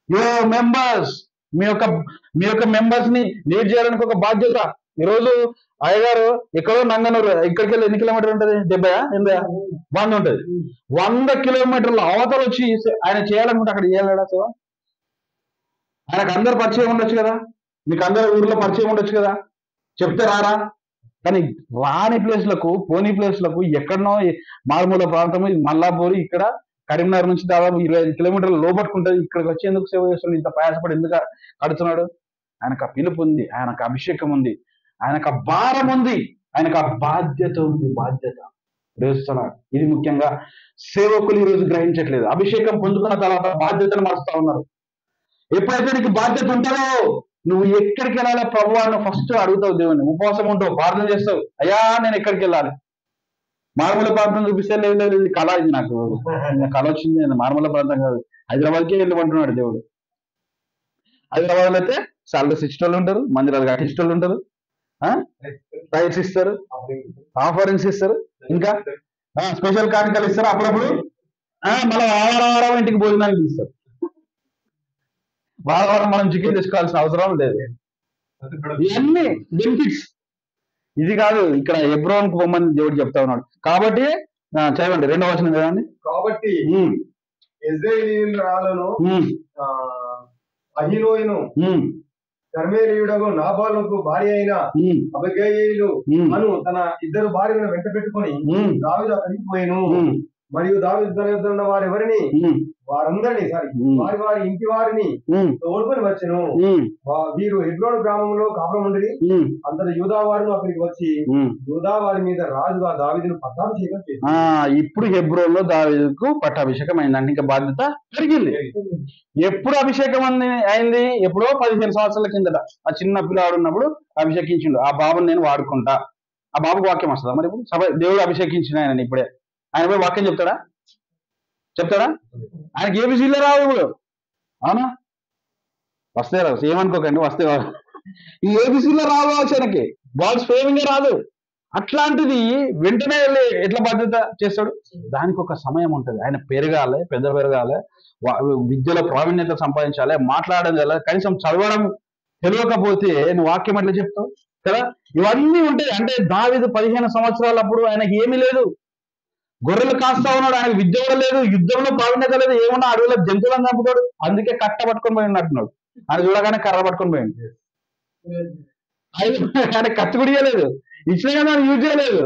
your members. మీ యొక్క మెంబర్స్ ని లీడ్ చేయడానికి ఒక బాధ్యత. ఈరోజు అయ్యగారు ఎక్కడో నంగనూరు, ఇక్కడికి వెళ్ళి ఎన్ని కిలోమీటర్లు ఉంటుంది? 70 100 ఉంటుంది. 100 కిలోమీటర్ల అవతల వచ్చి ఆయన చేయాలనుకుంటే అక్కడ చేయలేడా సేవ? ఆయనకు అందరు పరిచయం ఉండొచ్చు కదా, మీకు అందరు ఊర్లో పరిచయం ఉండొచ్చు కదా, చెప్తే రారా? కానీ రాని ప్లేస్లకు, పోనీ ప్లేస్లకు, ఎక్కడనో మారుమూల ప్రాంతం మల్లాపూరి, ఇక్కడ కరీంనగర్ నుంచి దాదాపు 25 కిలోమీటర్లు లోపట్టుకుంటుంది. ఇక్కడికి వచ్చి ఎందుకు సేవ చేస్తున్నాడు? ఇంత ప్రయాసపడి ఎందుకు కడుతున్నాడు? ఆయనకు ఆ పిలుపు ఉంది, ఆయనకు అభిషేకం ఉంది, ఆయనకు భారం ఉంది, ఆయనకు బాధ్యత ఉంది. బాధ్యత వేస్తున్నాడు. ఇది ముఖ్యంగా సేవకులు ఈరోజు గ్రహించట్లేదు. అభిషేకం పొందుకున్న తర్వాత బాధ్యతను మారుస్తా ఉన్నారు. ఎప్పుడైతే నీకు బాధ్యత ఉంటుందో నువ్వు ఎక్కడికి వెళ్ళాలి ప్రభువా అని ఫస్ట్ అడుగుతావు దేవుని. ఉపవాసం ఉంటావు, ప్రార్థన చేస్తావు, అయ్యా నేను ఎక్కడికి వెళ్ళాలి? మారుమూల ప్రాంతం చూపిస్తే లేదు ఇది కళ, ఇది నాకు కళ వచ్చింది, మారుమూల ప్రాంతం కాదు హైదరాబాద్కే వెళ్ళమంటున్నాడు దేవుడు. హైదరాబాద్ లో అయితే సాలరీస్ ఇచ్చేటోళ్ళు ఉంటారు, మందిరాలు కట్టించేటోళ్ళు ఉంటారు, టైల్స్ ఇస్తారు, ఆఫరింగ్స్ ఇస్తారు, ఇంకా స్పెషల్ కానుకలు ఇస్తారు. అప్పుడప్పుడు మళ్ళీ వారం ఇంటికి భోజనానికి ఇస్తారు. వారం మనం చికెన్ తెచ్చుకోవాల్సిన అవసరం లేదు. ఇవన్నీ బెనిఫిట్స్. ఇది కాదు, ఇక్కడ హెబ్రోన్కు పొమ్మని దేవుడు చెప్తా ఉన్నాడు. కాబట్టి చదవండి 2వ వచనం కదండి. కాబట్టి ఇశ్రాయేలీయులను అహీలోయును కర్మేలీయుడగు నాబాలుకు భార్య అయిన అబిగయీలు అను తన 2 భార్యలను వెంట పెట్టుకుని దావీదు అక్కడికి పోయెను. మరియు దావీదు తన యొద్ద ఉన్న వారెవరిని వారందరినీ వారి వారి ఇంటి వారిని తోడుకొని వచ్చెను. వీరు హెబ్రోను గ్రామంలో కాపురం ఉండేది. అంతటి యూదా వారు అక్కడికి వచ్చి యూదా వారి మీద రాజుగా దావీదును పట్టాభిషేకం చేశారు. ఇప్పుడు హెబ్రోన్లో దావీదుకు పట్టాభిషేకం అయిందండి. ఇంకా బాధ్యత పెరిగింది. ఎప్పుడు అభిషేకం అయింది? ఎప్పుడో 15 సంవత్సరాల కిందట ఆ చిన్న పిల్లాడు ఉన్నప్పుడు అభిషేకించిండు. ఆ బాబుని నేను వాడుకుంటా. ఆ బాబుకు వాక్యం వస్తుందా? మరి ఇప్పుడు సభ దేవుడు అభిషేకించిన ఆయన ఇప్పుడే ఆయన పోయి వాక్యం చెప్తాడా? ఆయనకి ఏబిసిలే రావు ఇప్పుడు. అవునా? వస్తే రావు, ఏమనుకోకండి, వస్తే ఈ ఏబిసిలో రావు ఆయనకి, బాల్స్ ఫేమింగే రాదు. అట్లాంటిది వెంటనే వెళ్ళి ఎట్లా బాధ్యత చేస్తాడు? దానికి ఒక సమయం ఉంటుంది. ఆయన పెరగాలి, పెరగాలి, విద్యలో ప్రావీణ్యత సంపాదించాలి, మాట్లాడడం, కనీసం చదవడం తెలియకపోతే నువ్వు వాక్యం ఎట్లా చెప్తావు కదా? ఇవన్నీ ఉంటాయి. అంటే దావీదు 15 సంవత్సరాలప్పుడు ఆయనకి ఏమీ లేదు, గొర్రెలు కాస్తా ఉన్నాడు, ఆయనకు విద్య కూడా లేదు, యుద్ధంలో ప్రావీణ్యత లేదు, ఏమన్నా అడవిలో జంతువులను చంపుతాడు, అందుకే కట్ట పట్టుకొని పోయింది అంటున్నాడు. ఆయన చూడగానే కర్ర పట్టుకొని పోయింది, ఆయన కత్తి కూడా ఇవ్వలేదు, ఇచ్చినా కదా యూజ్ చేయలేదు,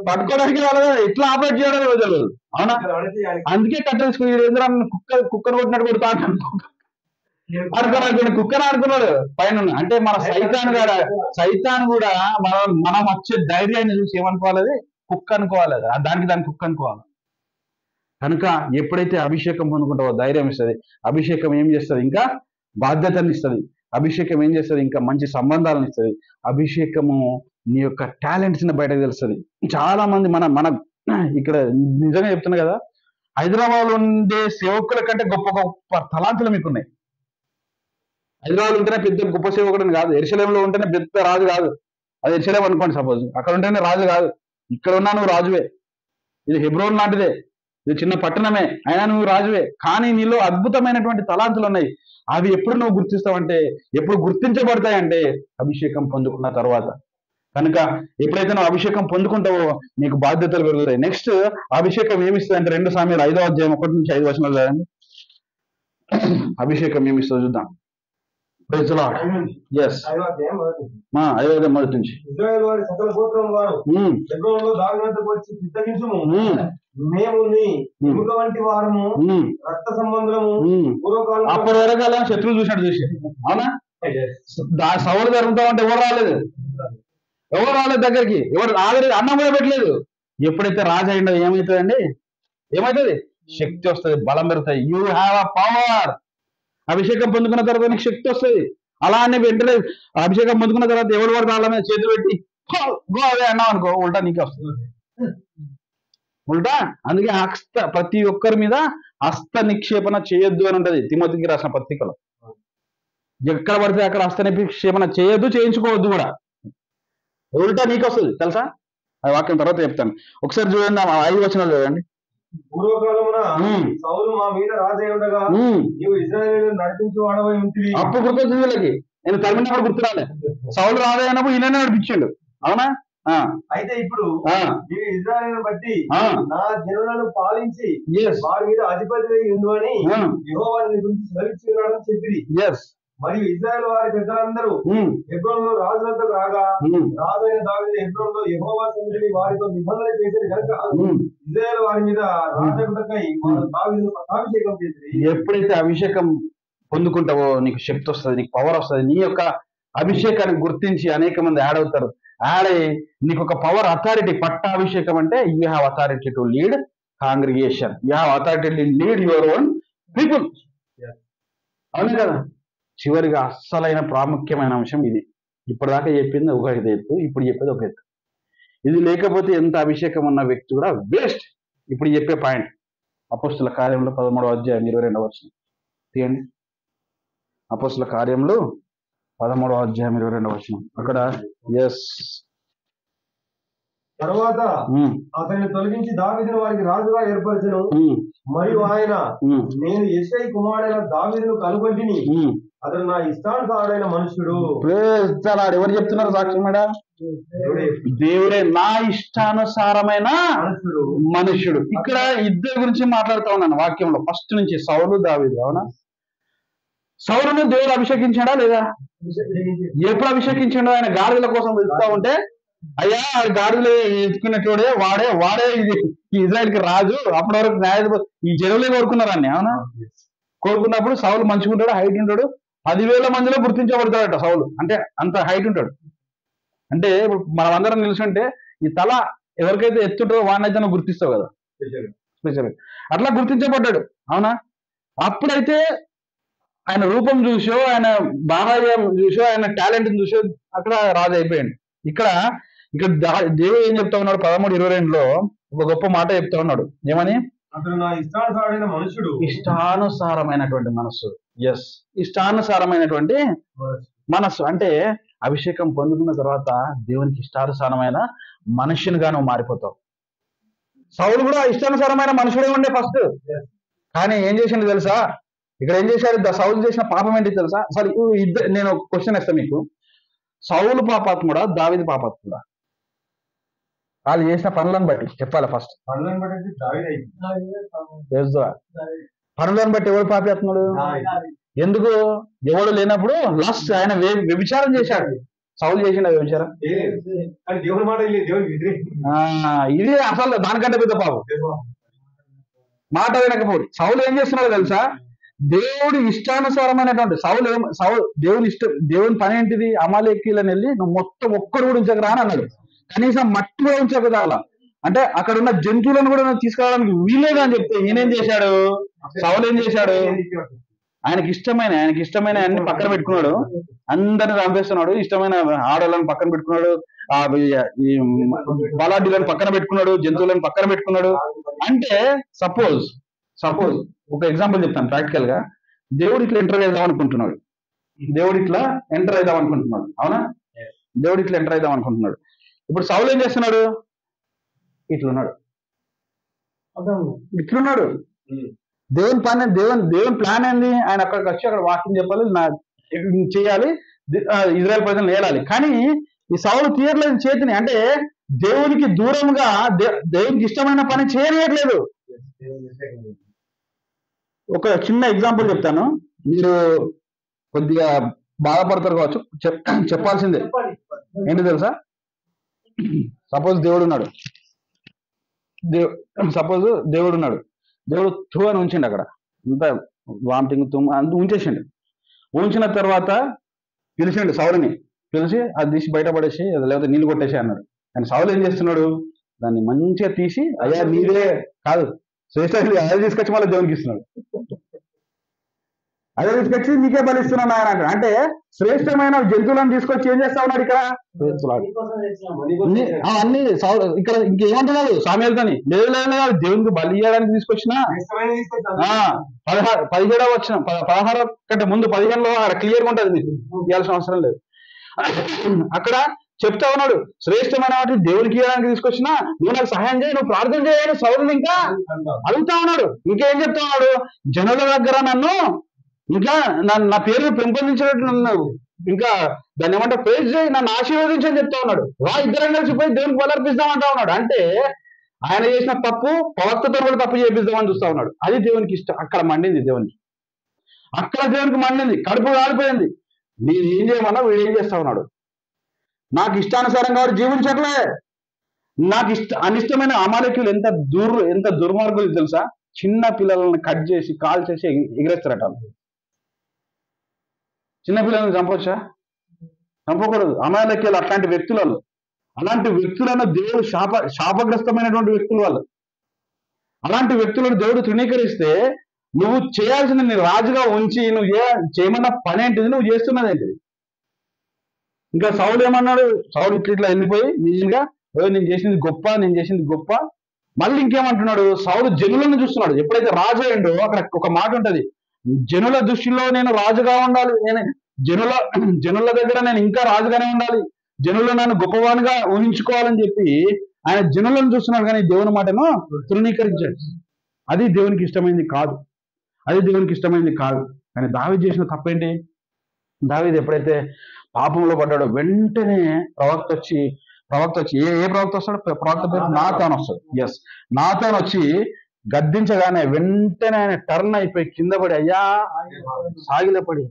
పట్టుకోవడానికి రాలేదు, ఎట్లా ఆపరేట్ చేయడానికి రోజు. అవునా? అందుకే కట్టేసుకుని కుక్కను కొట్టినట్టు కొడుతా అంటాడు. అనుకున్నాడు కుక్కను అనుకున్నాడు పైన. అంటే మన సైతాన్ కూడా మనం వచ్చే ధైర్యాన్ని చూసి ఏమనుకోవాలి, కుక్క అనుకోవాలి, దానికి కుక్క అనుకోవాలి. కనుక ఎప్పుడైతే అభిషేకం పొందుకుంటావో ధైర్యం ఇస్తుంది, అభిషేకం ఏం చేస్తుంది, ఇంకా బాధ్యతని ఇస్తుంది, అభిషేకం ఏం చేస్తుంది, ఇంకా మంచి సంబంధాలను ఇస్తుంది, అభిషేకము నీ యొక్క టాలెంట్స్ ని బయటకు తెలుస్తుంది. చాలా మంది మన ఇక్కడ నిజంగా చెప్తున్నా కదా, హైదరాబాద్ ఉండే సేవకుల కంటే గొప్ప గొప్ప తలాంతులు మీకున్నాయి. హైదరాబాద్ ఉంటేనే పెద్ద గొప్ప సేవకుడు కాదు, ఎరుసలేంలో ఉంటేనే పెద్ద రాజు కాదు, అది ఎరుసలేం అనుకోండి సపోజ్, అక్కడ ఉంటేనే రాజు కాదు, ఇక్కడ ఉన్నా నువ్వు రాజువే. ఇది హెబ్రోన్ లాంటిదే, ఇది చిన్న పట్టణమే, అయినా నువ్వు రాజువే. కానీ నీలో అద్భుతమైనటువంటి తలాంతులు ఉన్నాయి. అవి ఎప్పుడు నువ్వు గుర్తిస్తావంటే, ఎప్పుడు గుర్తించబడతాయంటే అభిషేకం పొందుకున్న తర్వాత. కనుక ఎప్పుడైతే నువ్వు అభిషేకం పొందుకుంటావో నీకు బాధ్యతలు పెరుగుతాయి. నెక్స్ట్ అభిషేకం ఏమిస్తుంది అంటే 2 సామెతలు 5వ అధ్యాయం 1-5 వచనాలు చదవండి. అభిషేకం ఏమిస్తుందో చూద్దాం. Praise the lord. yes 5వ అధ్యాయం మొదటి నుంచి. ఇశ్రాయేలు వారి సకల గోత్రం వారు హెబ్రోనులో దావీదునొద్దకు వచ్చి చిత్తగించుము, మేము నీ ఎముక వంటి వారము, రక్త సంబంధము, పూర్వకాలం. అప్పటి వరకు శత్రువులు చూసి అవునా, సవాలు జరుగుతామంటే ఎవరు రాలేదు దగ్గరికి, ఎవరు ఆల్రెడీ అన్నం కూడా పెట్టలేదు. ఎప్పుడైతే రాజు అయిందో ఏమవుతుందండి, ఏమవుతుంది, శక్తి వస్తుంది, బలం పెరుగుతాయి. You have a power. అభిషేకం పొందుకున్న తర్వాత నీకు శక్తి వస్తుంది. అలా అని వెంటనే అభిషేకం పొందుకున్న తర్వాత ఎవరు వరకు వాళ్ళ మీద చేతులు పెట్టి గో అవే అన్నావు అనుకో, ఉల్టా నీకే వస్తుంది, ఉల్టా. అందుకే ప్రతి ఒక్కరి మీద హస్త నిక్షేపణ చేయొద్దు అని ఉంటది తిమోతికి రాసిన పత్రికలో. ఎక్కడ పడితే అక్కడ హస్త నిక్షేపణ చేయొద్దు, చేయించుకోవద్దు కూడా, ఉల్టా నీకు వస్తుంది తెలుసా. ఆ వాక్యం తర్వాత చెప్తాను. ఒకసారి చూడండి, 5 వచనాలు చూడండి. పూర్వకాలమున సౌలు మా మీద రాజై ఉండగా నీవు ఇశ్రాయేలును నడిపించువాడవై ఉంటివి. అప్పుడు గుర్తొచ్చింది వీళ్ళకి, నేను తరిమినప్పుడు గుర్తురాలే. సౌలు రాజై అయినప్పుడు ఈయననే నడిపించాడు. అవునా? అయితే ఇప్పుడు నీవు ఇశ్రాయేలును బట్టి నా జనులను పాలించి వారి మీద అధిపతి ఉండు అని యెహోవా నీ గురించి సెలవిచ్చి ఉన్నాడని చెప్పింది. మరియు ఇశ్రాయేల్ వారి పెద్దలందరూ హెబ్రోనులో రాజు వద్దకు రాగా, రాజైన దావీదు హెబ్రోనులో యెహోవా సన్నిధిని వారితో నిబంధన చేసేది కనుక ఇశ్రాయేల్ వారి మీద రాజగుటకై వారు దావీదును పట్టాభిషేకం చేసి. ఎప్పుడైతే అభిషేకం పొందుకుంటావో నీకు శక్తి వస్తుంది, నీకు పవర్ వస్తుంది. నీ యొక్క అభిషేకాన్ని గుర్తించి అనేక మంది యాడ్ అవుతారు. యాడ్ అయ్యి నీకు ఒక పవర్, అథారిటీ. పట్టాభిషేకం అంటే you have authority to lead congregation, you have authority to lead your own people. అవును కదా. చివరిగా అస్సలైన ప్రాముఖ్యమైన అంశం ఇది. ఇప్పటిదాకా చెప్పింది ఒక ఎత్తు, ఇప్పుడు చెప్పేది ఒక ఎత్తు. ఇది లేకపోతే ఎంత అభిషేకం ఉన్న వ్యక్తి కూడా వేస్ట్. ఇప్పుడు చెప్పే పాయింట్ అపోస్తుల కార్యంలో 13వ అధ్యాయం 22వ వచనం తీయండి. అపోస్తుల కార్యంలో 13వ అధ్యాయం 22వ వచనం. అక్కడ తర్వాత అతన్ని తొలగించి దావీదును వారికి రాజుగా ఏర్పరచెను. మరియు ఆయన, నేను యెషై కుమారుడైన దావీదును కనుగొంటిని, అతడు నా ఇష్టానుసారుడైన మనుషుడు. ఎవరు చెప్తున్నారు సాక్షి మేడం? దేవుడే నా ఇష్టానుసారమైన మనుషుడు. ఇక్కడ ఇద్దరి గురించి మాట్లాడుతూ ఉన్నాను వాక్యంలో ఫస్ట్ నుంచి, సౌలు దావీదు. అవునా? సౌలును దేవుడు అభిషేకించాడా లేదా? ఎప్పుడు అభిషేకించాడు? ఆయన గాడిదల కోసం వెళ్తా ఉంటే, అయ్యా గాడిదలు ఎత్తుకునేటోడే వాడే ఇది ఇజ్రాయెల్కి రాజు. అప్పటి వరకు న్యాయాధిపతి ఈ జనులే కోరుకున్నారని. అవునా? కోరుకున్నప్పుడు సౌలు మంచిగుంటాడు, హైట్ ఉంటాడు, 10,000 మందిలో గుర్తించబడతాడట సౌలు. అంటే అంత హైట్ ఉంటాడు. అంటే మనం అందరం నిలుచుంటే ఈ తల ఎవరికైతే ఎత్తుంటో వాడినైతే నువ్వు గుర్తిస్తావు కదా స్పెషల్. అట్లా గుర్తించబడ్డాడు. అవునా? అప్పుడైతే ఆయన రూపం చూసో, ఆయన బాహ్యం చూసో, ఆయన టాలెంట్ చూసో అక్కడ రాజు అయిపోయాడు. ఇక్కడ దేవుడు ఏం చెప్తా ఉన్నాడు? 13:22లో ఒక గొప్ప మాట చెప్తా ఉన్నాడు. ఏమని? అతడు నా ఇష్టానుసారమైన మనుషుడు. ఇష్టానుసారమైనటువంటి మనస్సు. ఇష్టానుసారమైనటువంటి మనస్సు అంటే అభిషేకం పొందుకున్న తర్వాత దేవునికి ఇష్టానుసారమైన మనుషునిగా నువ్వు మారిపోతావు. సౌలు కూడా ఇష్టానుసారమైన మనుషుడే ఉండే ఫస్ట్. కానీ ఏం చేసిండు తెలుసా? ఇక్కడ ఏం చేశాడు? సౌలు చేసిన పాపం ఏంటి తెలుసా? అసలు ఇద్దరు, నేను క్వశ్చన్ ఇస్తాను మీకు. సౌలు పాపాత్ముడా, దావీదు పాపాత్ముడా? వాళ్ళు చేసిన పనులను బట్టి చెప్పాలి. ఫస్ట్ పనులను బట్టి పనులను బట్టి ఎవడు పాపాత్ముడు? ఎందుకు? ఎవడు లేనప్పుడు లాస్ట్ ఆయన వ్యభిచారం చేశాడు. సౌలు చేసిన వ్యభిచారం దేవుని మాట ఇది అసలు దానికంటే పెద్ద పాపం. మాట వినకపోడు. సౌలు ఏం చేస్తున్నాడు తెలుసా? దేవుడి ఇష్టానుసారమైనటువంటి దేవుని పని ఏంటిది? అమాలేకీలను వెళ్ళి నువ్వు మొత్తం ఒక్కడు కూడా ఉంచక రా అని అన్నాడు. కనీసం మట్టి కూడా ఉంచక రాలా అంటే అక్కడ ఉన్న జంతువులను కూడా తీసుకురావడానికి వీలేదు అని చెప్తే ఈయనేం చేశాడు? సౌలు ఏం చేశాడు? ఆయనకి ఇష్టమైన అన్ని పక్కన పెట్టుకున్నాడు. అందరిని చంపేస్తున్నాడు. ఇష్టమైన ఆడవాళ్ళని పక్కన పెట్టుకున్నాడు. ఈ బలాఢ్యులను పక్కన పెట్టుకున్నాడు. జంతువులను పక్కన పెట్టుకున్నాడు. అంటే సపోజ్ ఒక ఎగ్జాంపుల్ చెప్తాను ప్రాక్టికల్ గా. దేవుడు ఇట్లా ఎంటర్ అవుదాం అనుకుంటున్నాడు. అవునా? దేవుడు ఇట్లా ఎంటర్ అవుదాం అనుకుంటున్నాడు. ఇప్పుడు సౌలు ఏం చేస్తున్నాడు? ఇట్లున్నాడు. దేవుని ప్లాన్ ఏంది? ఆయన అక్కడికి వచ్చి అక్కడ వాక్యం చెప్పాలి, చేయాలి, ఇజ్రాయెల్ ప్రజలను ఏలాలి. కానీ ఈ సౌలు తీయట్లేదు చేతిని. అంటే దేవునికి దూరంగా దేవునికి ఇష్టమైన పని చేయట్లేదు. ఒక చిన్న ఎగ్జాంపుల్ చెప్తాను, మీరు కొద్దిగా బాధపడతారు కావచ్చు. చెప్పాల్సిందే. ఏంటి తెలుసా? సపోజ్ దేవుడు ఉన్నాడు. దేవుడు థూ అని ఉంచిండు. అక్కడ అంతా వామిటింగ్ అంత ఉంచేసిండు. ఉంచిన తర్వాత పిలిచిండు సౌలుని. పిలిచి అది తీసి బయటపడేసి లేకపోతే నీళ్ళు కొట్టేసి అన్నాడు. కానీ సౌలు ఏం చేస్తున్నాడు? దాన్ని మంచిగా తీసి అయ్యా నీదే కాదు శ్రేష్ఠ అదే తీసుకొచ్చి మళ్ళీ దేవునికి ఇస్తున్నాడు. అదే తీసుకొచ్చి నీకే బలిస్తున్నాను ఆయన. అంటే శ్రేష్టమైన జంతువులను తీసుకొచ్చి ఏం చేస్తా ఉన్నాడు ఇక్కడ? అన్ని ఇక్కడ ఇంకేమంటున్నాడు సామ్యాలతోని? లేదు దేవునికి బలి ఇవ్వడానికి తీసుకొచ్చిన 17వ వచనం 16 కంటే ముందు 15లో అక్కడ క్లియర్గా ఉంటుంది. మీకు ఇవ్వాల్సిన అవసరం లేదు. అక్కడ చెప్తా ఉన్నాడు, శ్రేష్టమైన వాటిని దేవునికి ఇవ్వడానికి తీసుకొచ్చినా నువ్వు నాకు సహాయం చేయి, నువ్వు ప్రార్థన చేయని సౌలుని ఇంకా అడుగుతా ఉన్నాడు. ఇంకేం చెప్తా ఉన్నాడు? జనుల దగ్గర నన్ను ఇంకా నా పేరు పెంపొందించినట్టు నన్ను ఇంకా దాన్ని ఏమంటే ప్రేజ్ చేయి, నన్ను ఆశీర్వదించని చెప్తా ఉన్నాడు. ఇద్దరం కలిసిపోయి దేవునికి బలర్పిస్తామంటా ఉన్నాడు. అంటే ఆయన చేసిన తప్పు ప్రవక్తతో కూడా తప్పు చేపిస్తామని చూస్తా ఉన్నాడు. అది దేవునికి ఇష్టం. అక్కడ మండింది దేవునికి. కడుపు కాలిపోయింది. నేను ఏం చేయమన్నా వీడు ఏం చేస్తా ఉన్నాడు? నాకు ఇష్టానుసారంగా వాడు జీవించట్లే. నాకు అనిష్టమైన అమాలేకీయులు ఎంత దుర్మార్గులు తెలుసా? చిన్న పిల్లలను కట్ చేసి కాల్ చేసి ఎగిరేస్తారట. చిన్న పిల్లలను చంపొచ్చా? చంపకూడదు. అమాలేకీయులు అలాంటి వ్యక్తులను దేవుడు శాపగ్రస్తమైనటువంటి వ్యక్తులు వాళ్ళు. అలాంటి వ్యక్తులను దేవుడు తృణీకరిస్తే నువ్వు చేయాల్సిన నీ రాజుగా ఉంచి నువ్వు చేయమన్న పని ఏంటిది? నువ్వు చేస్తున్నది ఏంటిది? ఇంకా సౌలు ఏమన్నాడు? సౌలు ఇట్లా వెళ్ళిపోయి నిజంగా నేను చేసింది గొప్ప. మళ్ళీ ఇంకేమంటున్నాడు? సౌలు జనులను చూస్తున్నాడు. ఎప్పుడైతే రాజు అయిండో అక్కడ ఒక మాట ఉంటది, జనుల దృష్టిలో నేను రాజుగా ఉండాలి, నేను జనుల దగ్గర నేను ఇంకా రాజుగానే ఉండాలి, జనులు నన్ను గొప్పవానిగా ఊహించుకోవాలని చెప్పి ఆయన జనులను చూస్తున్నాడు. కానీ దేవుని మాటను తృణీకరించాడు. అది దేవునికి ఇష్టమైంది కాదు. కానీ దావీదు చేసిన తప్పేంటి? దావీదు ఎప్పుడైతే పాపంలో పడ్డాడో వెంటనే ప్రవక్త వచ్చి ఏ ప్రవక్త వస్తాడు? ప్రవక్త పేరు నాతాను వస్తాడు. నాతాను వచ్చి గద్దించగానే వెంటనే ఆయన టర్న్ అయిపోయి కింద పడి అయ్యా సాగిలపడి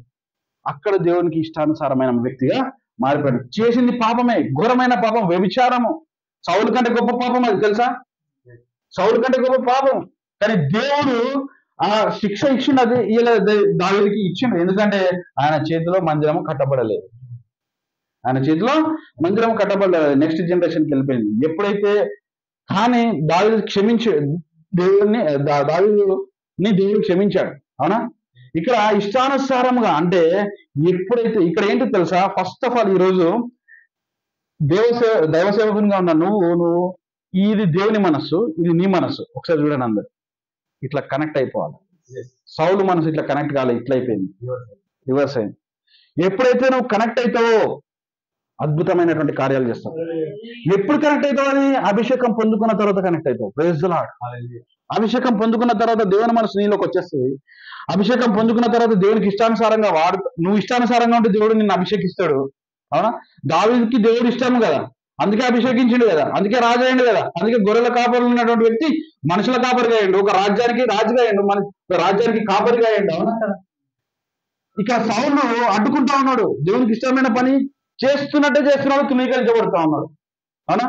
అక్కడ దేవునికి ఇష్టానుసారమైన వ్యక్తిగా మారిపోయాడు. చేసింది పాపమే, ఘోరమైన పాపం, వ్యభిచారము. సౌలు కంటే గొప్ప పాపం అది తెలుసా? కానీ దేవుడు ఆ శిక్ష ఇచ్చినది దావీదుకి ఇచ్చిండు. ఎందుకంటే ఆయన చేతిలో మందిరము కట్టబడలేదు. నెక్స్ట్ జనరేషన్కి వెళ్ళిపోయింది. ఎప్పుడైతే కానీ దావీదు దేవుడు క్షమించాడు. అవునా? ఇక్కడ ఇష్టానుసారంగా అంటే ఎప్పుడైతే ఇక్కడ ఏంటో తెలుసా? ఫస్ట్ ఆఫ్ ఆల్ ఈరోజు దైవ సేవకునిగా ఉన్న నువ్వు ఇది దేవుని మనస్సు, ఇది నీ మనస్సు. ఒకసారి చూడండి, అందరు ఇట్లా కనెక్ట్ అయిపోవాలి. సౌలు మనసు ఇట్లా కనెక్ట్ కాలేదు, ఇట్లా అయిపోయింది, రివర్స్ అయింది. ఎప్పుడైతే నువ్వు కనెక్ట్ అవుతావో అద్భుతమైనటువంటి కార్యాలు చేస్తావు. ఎప్పుడు కనెక్ట్ అవుతావు? అది అభిషేకం పొందుకున్న తర్వాత కనెక్ట్ అవుతావు. Praise the lord. అభిషేకం పొందుకున్న తర్వాత దేవుని మనసు నీలోకి వచ్చేస్తుంది. అభిషేకం పొందుకున్న తర్వాత దేవునికి ఇష్టానుసారంగా నువ్వు ఇష్టానుసారంగా ఉంటే దేవుడు నిన్ను అభిషేకిస్తాడు. అవునా? దావీదుకి దేవుడు ఇష్టం కదా, అందుకే అభిషేకించిండు కదా, అందుకే రాజు అయ్యిండు కదా, అందుకే గొర్రెల కాపరులు ఉన్నటువంటి వ్యక్తి మనుషుల కాపరిగా అయ్యిండు, ఒక రాజ్యానికి రాజుగా అయ్యిండు, ఒక రాజ్యానికి కాపరిగా అయ్యిండు. అవునా కదా? ఇక సౌలు అడ్డుకుంటా ఉన్నాడు, దేవునికి ఇష్టమైన పని చేస్తున్నట్టే చేస్తున్నాడు, తృణీకరించబడుతా ఉన్నాడు. అవునా?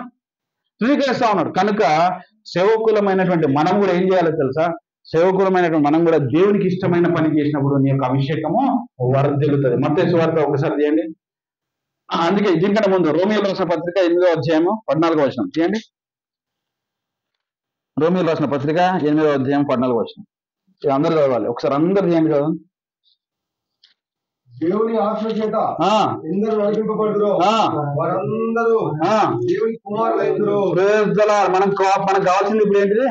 తృణీకరిస్తా ఉన్నాడు. కనుక సేవకులమైనటువంటి మనం కూడా ఏం చేయాలో తెలుసా? సేవకులమైనటువంటి మనం కూడా దేవునికి ఇష్టమైన పని చేసినప్పుడు నీ యొక్క అభిషేకము వర్ధిల్లుతుంది. మత్తయి సువార్త ఒకసారి చేయండి. అందుకే దీనికంటే ముందు రోమియోలు రాసిన పత్రిక 8వ అధ్యాయము 14వ వచనం చేయండి. రోమియోలు రాసిన పత్రిక 8వ అధ్యాయం 14వ వచనం. ఇది అందరూ చదవాలి. ఒకసారి అందరు చేయండి కదా. దేవుని ఆత్మ చేత ఎందరూ నడిపింపబడుదురో వారందరూ దేవుని కుమారులైదురు. మనకు కావాల్సింది ఇప్పుడు ఏంటిది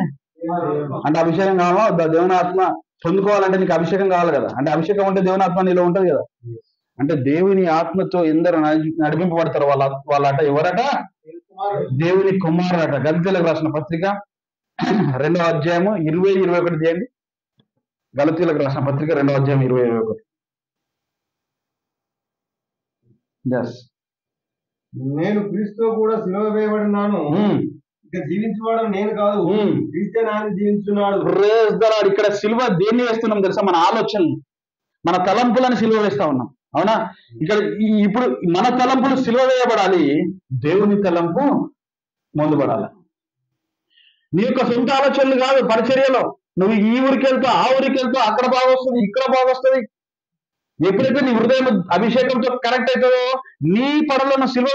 అంటే అభిషేకం కావాలా? దేవుని ఆత్మ పొందుకోవాలంటే నీకు అభిషేకం కావాలి కదా. అంటే అభిషేకం అంటే దేవుని ఆత్మ నీలో ఉంటది కదా. అంటే దేవుని ఆత్మతో ఎందరూ నడిపింపబడతారు వాళ్ళట ఎవరట? దేవుని కుమారులట. గలతీయులకు రాసిన పత్రిక 2వ అధ్యాయము 20-21 చేయండి. గలతీయులకు రాసిన పత్రిక 2వ అధ్యాయం 20-21. నేను క్రీస్తుతో కూడా సిలువ వేయబడినాను, ఇక జీవించువాడు నేను కాదు, క్రీస్తే నాయన జీవించున్నాడు. ఇక్కడ సిలువ దేన్ని వేస్తున్నాం తెలుసా? మన ఆలోచనలు, మన తలంపులను సిలువ వేస్తా ఉన్నాం. అవునా? ఇక్కడ ఇప్పుడు మన తలంపులు సిలువ వేయబడాలి, దేవుని తలంపు ముందు పడాలి. నీ యొక్క సొంత ఆలోచనలు కాదు. పరిచర్యలో నువ్వు ఈ ఊరికి వెళ్తావు, ఆ ఊరికి వెళ్తావు, అక్కడ బాగా వస్తుంది, ఇక్కడ బాగా వస్తుంది. ఎప్పుడైతే నీ హృదయం అభిషేకంతో కరెక్ట్ అవుతుందో నీ పడలను సిలువ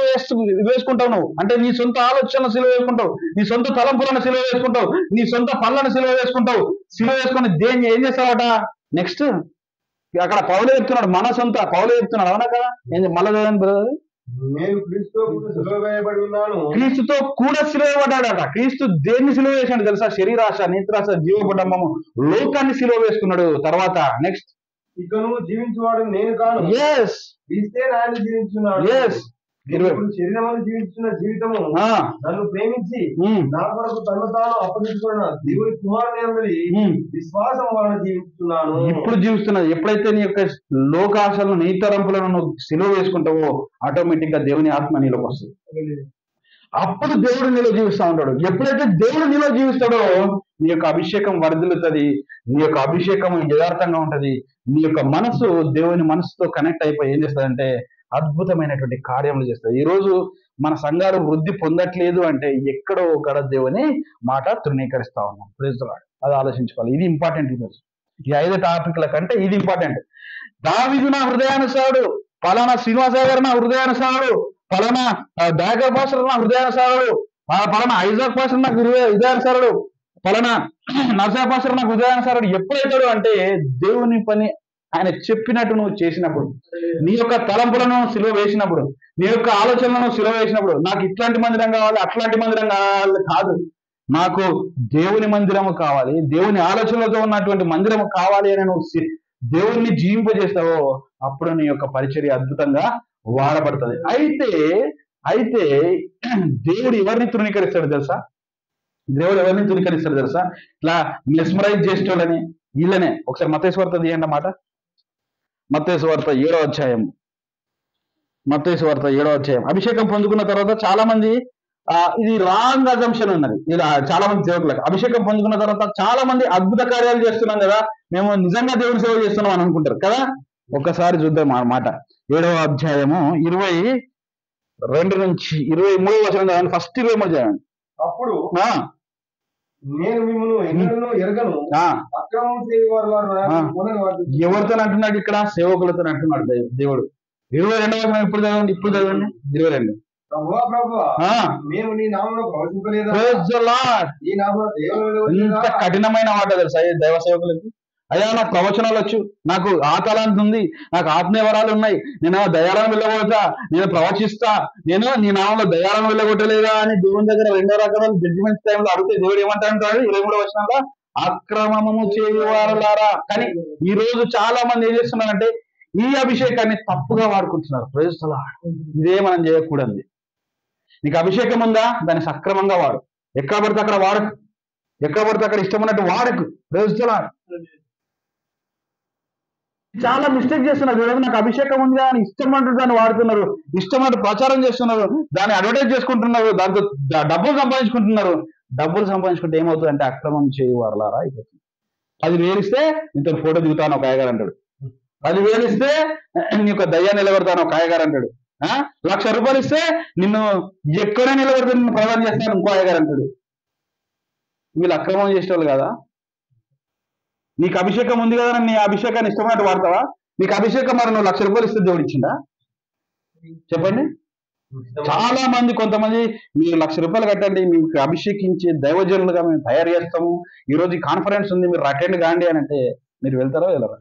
వేసుకుంటావు. నువ్వు అంటే నీ సొంత ఆలోచనలు సిలువ వేసుకుంటావు, నీ సొంత తలంపులను సిలువ వేసుకుంటావు, నీ సొంత పనులను సిలువ వేసుకుంటావు. సిలువ వేసుకుని దేన్ని ఏం చేస్తావట? నెక్స్ట్ అక్కడ పౌలే చెప్తున్నాడు, మన సొంత పౌలే చెప్తున్నాడు. అవునా కదా? మళ్ళీ బ్రదర్, నేను క్రీస్తుతో కూడా సిలువ వేయబడి ఉన్నాను. క్రీస్తుతో కూడా సిలువ వేయబడ్డాడట. క్రీస్తు దేన్ని సిలువ వేసాడు తెలుసా? శరీరాశ, నేత్రాశ, జీవకుటుంబము, లోకాన్ని సిలువ వేసుకున్నాడు. తర్వాత నెక్స్ట్ ఇకను జీవించువాడు నేను కాను, క్రీస్తే నాయన జీవించున్నాడు. శరీరమని జీవించిన జీవితము నన్ను ప్రేమించి నా కొరకు తను తాను అప్పగించుకున్న దేవుని కుమారుని విశ్వాసం వలన జీవిస్తున్నాను. ఇప్పుడు జీవిస్తున్నది. ఎప్పుడైతే నీ యొక్క లోకాశలను, నీ తరంపులను నువ్వు సిలువ వేసుకుంటావో ఆటోమేటిక్ గా దేవుని ఆత్మ నీలోకి వస్తుంది. అప్పుడు దేవుడు నీలో జీవిస్తా ఉంటాడు. ఎప్పుడైతే దేవుడు నీలో జీవిస్తాడో నీ యొక్క అభిషేకం వర్ధిల్లుతుంది, నీ యొక్క అభిషేకం యథార్థంగా ఉంటది. నీ యొక్క మనసు దేవుని మనసుతో కనెక్ట్ అయిపోయి ఏం చేస్తుందంటే అద్భుతమైనటువంటి కార్యములు చేస్తుంది. ఈ రోజు మన సంఘాలు వృద్ధి పొందట్లేదు అంటే ఎక్కడో ఒకడ దేవుని మాట తృణీకరిస్తా ఉన్నాం. Praise the lord. అది ఆలోచించుకోవాలి. ఇది ఇంపార్టెంట్. ఈరోజు ఈ 5 టాపిక్ల కంటే ఇది ఇంపార్టెంట్. దావీదు నా హృదయానుసారుడు, పలానా శ్రీనివాసరావు నా హృదయానుసారుడు, పలానా దాగర్ పాస్టర్ నా హృదయానుసారుడు, పలానా ఐజాక్ పాస్టర్ నాకు హృదయానుసారుడు, పలానా నర్సా పాస్టర్ నాకు హృదయానుసారుడు ఎప్పుడైతాడు అంటే దేవుని పని ఆయన చెప్పినట్టు నువ్వు చేసినప్పుడు, నీ యొక్క తలంపులను సిలువ వేసినప్పుడు, నీ యొక్క ఆలోచనలను సిలువ వేసినప్పుడు. నాకు ఇట్లాంటి మందిరం కావాలి, అట్లాంటి మందిరం కావాలి కాదు, నాకు దేవుని మందిరము కావాలి, దేవుని ఆలోచనలతో ఉన్నటువంటి మందిరము కావాలి అని నువ్వు దేవుణ్ణి జీవింపజేస్తావో అప్పుడు నీ యొక్క పరిచర్య అద్భుతంగా వాడబడుతుంది. అయితే దేవుడు ఎవరిని తృణీకరిస్తాడు తెలుసా? దేవుడు ఎవరిని తృణీకరిస్తాడు తెలుసా? ఇట్లా మెస్మరైజ్ చేసేటోళ్ళని వీళ్ళనే. ఒకసారి మత్తయి సువార్త తీయండి మాట. మత్తయి సువార్త 7వ అధ్యాయం. మత్తయి సువార్త 7వ అధ్యాయం. అభిషేకం పొందుకున్న తర్వాత చాలా మంది ఇది రాంగ్ అజంప్షన్ ఉన్నది. ఇలా చాలా మంది సేవకులకు అభిషేకం పొందుకున్న తర్వాత చాలా మంది అద్భుత కార్యాలు చేస్తున్నాం కదా, మేము నిజంగా దేవుని సేవ చేస్తున్నాం అని అనుకుంటారు కదా. ఒక్కసారి చూద్దాం ఆ మాట. 7వ అధ్యాయము 22 నుంచి 23 వచనం. ఫస్ట్ 23 చదవండి. అప్పుడు నేను మిమ్మల్ని ఎన్నడూ ఎరగను, అక్రమం చేయవారు ఎవరితో అంటున్నాడు? ఇక్కడ సేవకులతో అంటున్నాడు దేవుడు. 22వ వచనం ఇప్పుడు చదవండి. 22. మేము నీ నామములో ప్రవచింపలేదా? ఈ నామములో ఇంత కఠినమైన మాట తెలుసా దైవ సేవకులకి? అయ్యా నాకు ప్రవచనాలు వచ్చు, నాకు ఆ తలాంతి ఉంది, నాకు ఆత్మీయ వరాలు ఉన్నాయి, నేను దయాలను వెళ్ళగొడతా, నేను ప్రవచిస్తా, నేను నీ నామంలో దయాలను వెళ్ళగొట్టలేదా అని దేవుని దగ్గర 2వ రకాల జడ్జిమెంట్ టైంలో అడిగితే దేవుడు ఏమంటాడు? 23వ వచనంలో అక్రమము చేయవారులారా. కానీ ఈ రోజు చాలా మంది ఏం చేస్తున్నారంటే ఈ అభిషేకాన్ని తప్పుగా వాడుకుంటున్నారు. Praise the lord. ఇదే మనం చేయకూడదు. నీకు అభిషేకం ఉందా, దాన్ని సక్రమంగా వాడు. ఎక్కడ పడితే అక్కడ వాడకు, ఎక్కడ పడితే అక్కడ ఇష్టం ఉన్నట్టు వాడకు. Praise the lord. చాలా మిస్టేక్ చేస్తున్నారు. చూడండి, నాకు అభిషేకం ఉంది అని ఇష్టమైనట్టు దాన్ని వాడుతున్నారు, ఇష్టమైనట్టు ప్రచారం చేస్తున్నారు, దాన్ని అడ్వర్టైజ్ చేసుకుంటున్నారు, దాంతో డబ్బులు సంపాదించుకుంటున్నారు. డబ్బులు సంపాదించుకుంటే ఏమవుతుంది అంటే అక్రమం చేయవారులారా అయిపోతుంది. 10,000 ఇస్తే ఇంత ఫోటో దిగుతాను ఒక అయ్యగారు అంటాడు. 10,000 ఇస్తే నీ యొక్క దయ్యాన్ని నిలబెడతాను ఒక అయ్యగారు అంటాడు. 1,00,000 రూపాయలు ఇస్తే నిన్ను ఎక్కడైనా నిలబెడితే నిన్ను ప్రదానం చేస్తాను ఇంకో అయ్యగారు అంటాడు. వీళ్ళు అక్రమం చేసేవాళ్ళు కదా. నీకు అభిషేకం ఉంది కదా, నీ అభిషేకాన్ని ఇష్టమైనట్టు వాడతావా? నీకు అభిషేకం మరి నువ్వు 1,00,000 రూపాయలు ఇస్తే దేవుడు ఇచ్చిందా? చెప్పండి. చాలా మంది, కొంతమంది మీరు 1,00,000 రూపాయలు కట్టండి, మీకు అభిషేకించే దైవజనులుగా మేము తయారు చేస్తాము, ఈ రోజు ఈ కాన్ఫరెన్స్ ఉంది మీరు అటెండ్ కాండి అని అంటే మీరు వెళ్తారా వెళ్ళరా?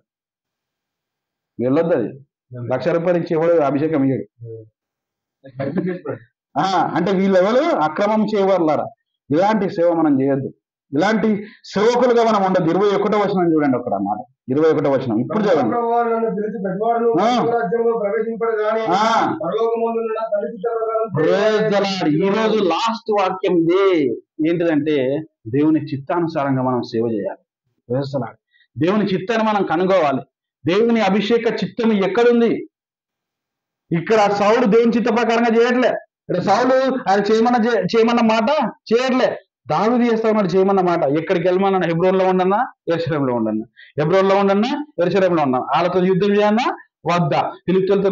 వెళ్ళొద్దు. అది 1,00,000 రూపాయలు ఇచ్చి ఎవడు అభిషేకం ఇయ్యడు. అంటే వీళ్ళెవరు అక్రమం చేయవారులారా. ఇలాంటి సేవ మనం చేయొద్దు. ఇలాంటి సేవకులుగా మనం ఉండదు. 21వ వచనం చూడండి అక్కడ మాట. 21వ వచనం ఇప్పుడు చూడండి. ఈ రోజు లాస్ట్ వాక్యం ఇదే. ఏంటిదంటే దేవుని చిత్తానుసారంగా మనం సేవ చేయాలి. దేవుని చిత్తాన్ని మనం కనుగోవాలి. దేవుని అభిషేక చిత్తం ఎక్కడుంది? ఇక్కడ సౌలు దేవుని చిత్త ప్రకారంగా చేయట్లే. ఇక్కడ సౌలు ఆయన చేయమన్న మాట చేయట్లే. దావీదు చేస్తా ఉన్నాడు చేయమన్న మాట. ఎక్కడికి వెళ్ళమన్నా? హెబ్రోన్లో ఉండన్నా, యెరూషలేములో ఉండన్నా. హెబ్రోన్లో ఉండన్నా, యెరూషలేములో ఉన్నా. వాళ్ళతో యుద్ధం చేయన్నా వద్దా, ఫిలిష్తీయులతో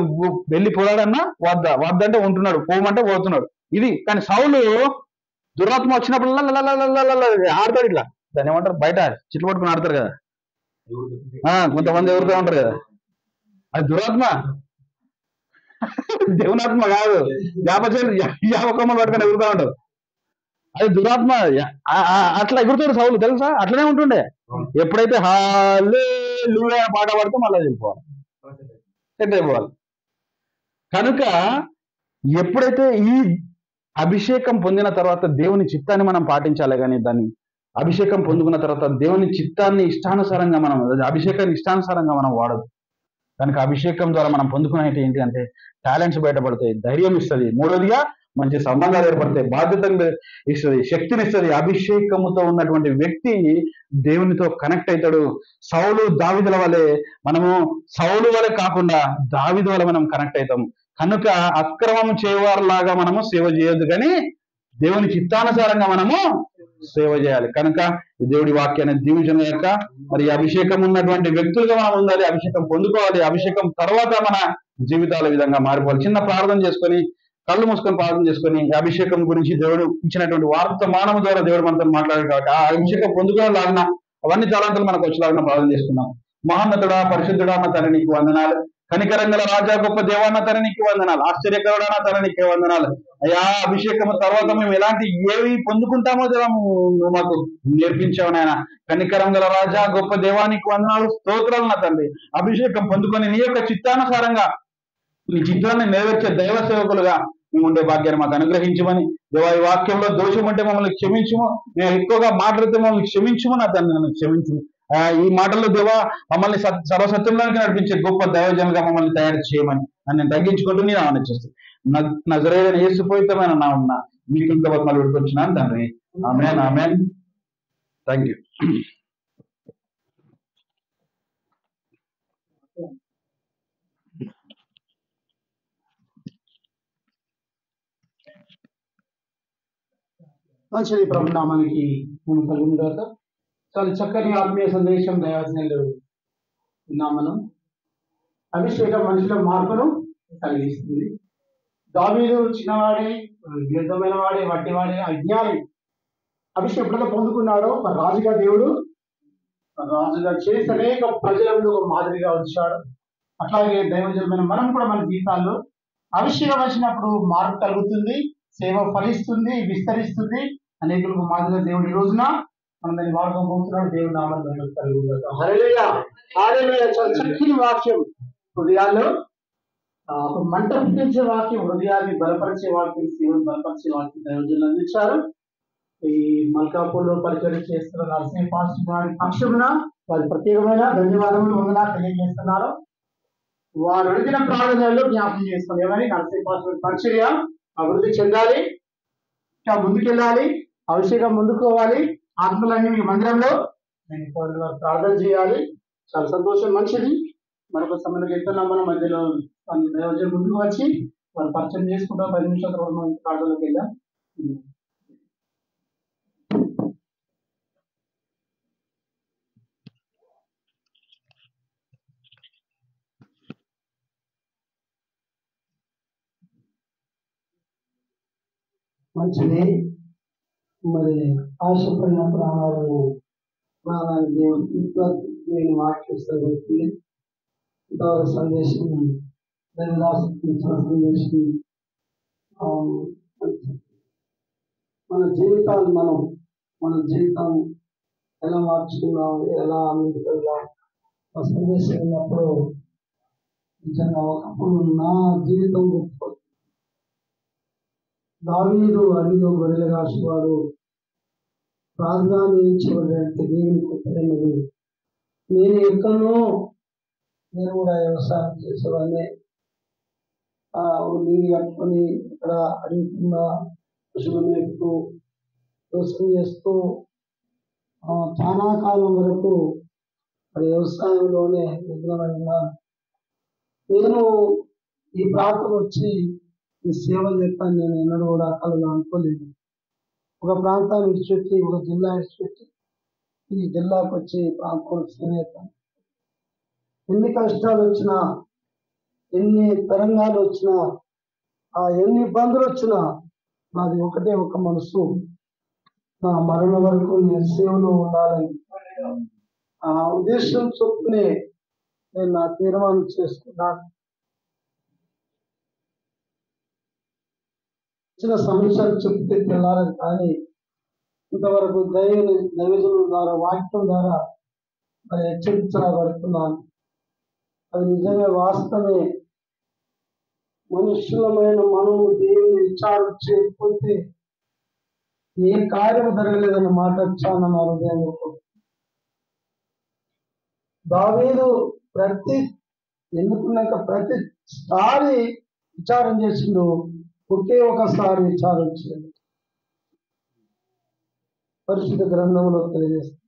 వెళ్ళి పోరాడన్నా వద్దా. వద్ద అంటే ఉంటున్నాడు, పోమంటే పోతున్నాడు. ఇది కానీ సౌలు దురాత్మ వచ్చినప్పుడు ఆడతాడు ఇట్లా. దాన్ని ఏమంటారు, బయట చిట్లు పట్టుకుని ఆడతారు కదా. కొంతమంది ఎవరుతూ ఉంటారు కదా, అది దురాత్మ, దేవునాత్మ కాదు. యాపకొమ్మలు పట్టుకొని ఎగురుతూ ఉంటారు, అది దురాత్మ. అట్లా ఎగురుతాడు సౌలు, తెలుసా? అట్లనే ఉంటుండే. ఎప్పుడైతే హల్లెలూయా పాట పాడితే మళ్ళీ వెళ్ళిపోవాలి, సెట్ అయిపోవాలి. కనుక ఎప్పుడైతే ఈ అభిషేకం పొందిన తర్వాత దేవుని చిత్తాన్ని మనం పాటించాలి. కానీ దాన్ని అభిషేకం పొందుకున్న తర్వాత దేవుని చిత్తాన్ని ఇష్టానుసారంగా మనం, అభిషేకాన్ని ఇష్టానుసారంగా మనం వాడదు. కనుక అభిషేకం ద్వారా మనం పొందుకునేది ఏంటి అంటే టాలెంట్స్ బయటపడతాయి, ధైర్యం ఇస్తుంది, మూడోదిగా మంచి సంబంధాలు ఏర్పడతాయి, బాధ్యతను ఇస్తుంది, శక్తిని ఇస్తుంది. అభిషేకముతో ఉన్నటువంటి వ్యక్తి దేవునితో కనెక్ట్ అవుతాడు. సౌలు దావీదుల వలె మనము సౌలు వలె కాకుండా దావీదు వలె మనం కనెక్ట్ అవుతాం. కనుక అక్రమం చేయవారిలాగా మనము సేవ చేయొద్దు, కానీ దేవుని చిత్తానుసారంగా మనము సేవ చేయాలి. కనుక దేవుడి వాక్యాన్ని దీవించడం యొక్క మరి అభిషేకం ఉన్నటువంటి వ్యక్తులుగా మనం ఉండాలి. అభిషేకం పొందుకోవాలి. అభిషేకం తర్వాత మన జీవితాల విధంగా మారిపోవాలి. చిన్న ప్రార్థన చేసుకొని, కళ్ళు మూసుకొని ప్రార్థన చేసుకొని, అభిషేకం గురించి దేవుడు ఇచ్చినటువంటి వర్తమానం ద్వారా దేవుడు మనతో మాట్లాడాడు కాబట్టి ఆ అభిషేకం పొందుకోలాగిన అవన్నీ తలాంతలు మనకు వచ్చేలాగా ప్రార్థన చేసుకున్నాం. మహోన్నతుడా, పరిశుద్ధుడా అన్న తండ్రి నీకు వందనాలు. కనికరంగల రాజా, గొప్ప దేవాన్న తండ్రి నీకు వందనాలు. ఆశ్చర్యకరుడన్న తండ్రి నీకే వందనాలు. అయ్యా, అభిషేకం తర్వాత మేము ఎలాంటి ఏవి పొందుకుంటామో దేవా నువ్వు మాకు నేర్పించావు నాయన. కనికరం గల రాజా, గొప్ప దేవానికి వందనాలు, స్తోత్రాలు నా తండ్రి. అభిషేకం పొందుకొని నీ యొక్క చిత్తానుసారంగా నీ చిత్రాన్ని నెరవేర్చే దైవ సేవకులుగా మేము ఉండే భాగ్యాన్ని మాకు అనుగ్రహించమని దేవా, ఈ వాక్యంలో దోషం ఉంటే మమ్మల్ని క్షమించము, మేము ఎక్కువగా మాట్లాడితే మమ్మల్ని క్షమించము నా తండ్రి, నన్ను క్షమించము. ఈ మాటల్లో దేవా మమ్మల్ని సర్వసత్యంలోకి నడిపించే గొప్ప దైవజనులుగా మమ్మల్ని తయారు చేయమని నన్ను తగ్గించుకుంటూ నేను ఆనందిస్తాను. నజరేయుడైన యేసు పవిత్రమైన నామమున మీకు ఇంకా బతుకులు పెట్టుకొచ్చినాను తండ్రి. Amen, amen. Thank you. మంచిది, ప్రభు నామానికి మేము కలుగుతారు. చాలా చక్కని ఆత్మీయ సందేశం దైవజనులు మనం. అభిషేకం మనిషిలో మార్పును కలిగిస్తుంది. దావీదు చిన్నవాడే, యుద్ధమైన వాడే, వడ్డివాడే, అజ్ఞాని. అభిషేకం ఎప్పుడైతే పొందుకున్నాడో రాజుగా దేవుడు రాజుగా చేసి అనేక ప్రజలకు ఒక మాదిరిగా వచ్చాడు. అట్లాగే దైవజనమైన మనం కూడా మన జీవితాల్లో అభిషేకం వచ్చినప్పుడు మార్పు కలుగుతుంది, సేవ ఫలిస్తుంది, విస్తరిస్తుంది, అనేకులకు మాదిరిగా దేవుడు ఈ రోజున మనం దాన్ని వాడకం పోతున్నాడు. దేవుడు నామాన్ని కలుగుతాం. హల్లెలూయా, హల్లెలూయా. చక్కని వాక్యం, హృదయాల్లో ఒక మంట పుట్టించే వాక్యం, హృదయాన్ని బలపరిచే వాక్యం, సేవను బలపరిచే వాక్యం దైవజనులు అందించారు. ఈ మల్కాపూర్లో పరిచయం చేస్తున్న నరసింహ పాస్టర్ గారి పక్షమున వారి ప్రత్యేకమైన ధన్యవాదములు వందనాలు తెలియజేస్తున్నారు. వారు అడిగిన ప్రార్థనలో జ్ఞాపకం చేసుకోండి. ఏమని పరిచర్య అభివృద్ధి చెందాలి, ఇంకా ముందుకెళ్ళాలి, అవశ్యంగా ముందుకోవాలి, ఆత్మలన్నీ మీ మందిరంలో ప్రార్థన చేయాలి. చాలా సంతోషం, మంచిది. మరొక సమయంలో వెళ్తున్నాం మన మధ్యలో దైవజనులు ముందుకు వచ్చి వాళ్ళు పరిచయం చేసుకుంటాం. 10 నిమిషాల తర్వాత మనం ప్రార్థనలోకి వెళ్దాం. మంచిది. మరి ఆశపడిన ప్రాణాలను ప్రాణాన్ని దేవుని మాట్లాడుతుంది. ఇంతవరకు సందేశం దేవదాసిన సందేశం మన జీవితాన్ని మన జీవితం ఎలా మార్చుకున్నాం, ఎలా ముందుకు వెళ్దాం. ఆ సందేశం ఉన్నప్పుడు నిజంగా ఒకప్పుడు నా జీవితం గొప్ప. దావీదు అడిలో గొర్రెల కాసువాడు ప్రార్థనించబడినట్టు దేవుని గొప్పదైనది. నేను ఎక్కడో నేను కూడా వ్యవసాయం చేసేవాడిని. నీళ్ళు కట్టుకొని ఇక్కడ అడుగుతున్న పశువులు మేపుతూ వ్యవసాయం చేస్తూ చాలా కాలం వరకు వ్యవసాయంలోనే నిగ్నమైనా నేను ఈ ప్రాంతం వచ్చి ఈ సేవ చేస్తాను నేను ఎన్నడూ కూడా కళలు అనుకోలేదు. ఒక ప్రాంతాన్ని విడిచిపెట్టి ఒక జిల్లా విడిచిపెట్టి ఈ జిల్లాకు వచ్చి ప్రాంతం చేస్తాను. ఎన్ని కష్టాలు వచ్చినా, ఎన్ని తరంగాలు వచ్చినా, ఎన్ని ఇబ్బందులు వచ్చినా నాది ఒకటే ఒక మనసు, నా మరణ వరకు నేను సేవలో ఉండాలని ఆ ఉద్దేశం చొప్పునే నేను నా తీర్మానం చేసుకున్నాను. చిన్న సమస్యలు చెప్తే తెల్లారని, కానీ ఇంతవరకు దైవజనుల ద్వారా వాక్యం ద్వారా మరి హెచ్చరించబడుతున్నాను. అది నిజంగా వాస్తవమే. మనుషులమైన మనము దేవుని విచారం చేయకపోతే ఏ కార్యం జరగలేదన్న మాట వచ్చాను నా హృదయంలో. దావీదు ప్రతిసారి విచారం చేసిండు, ఒకే ఒకసారి విచారం చేయండి. పరిశుద్ధ గ్రంథంలో తెలియజేస్తుంది.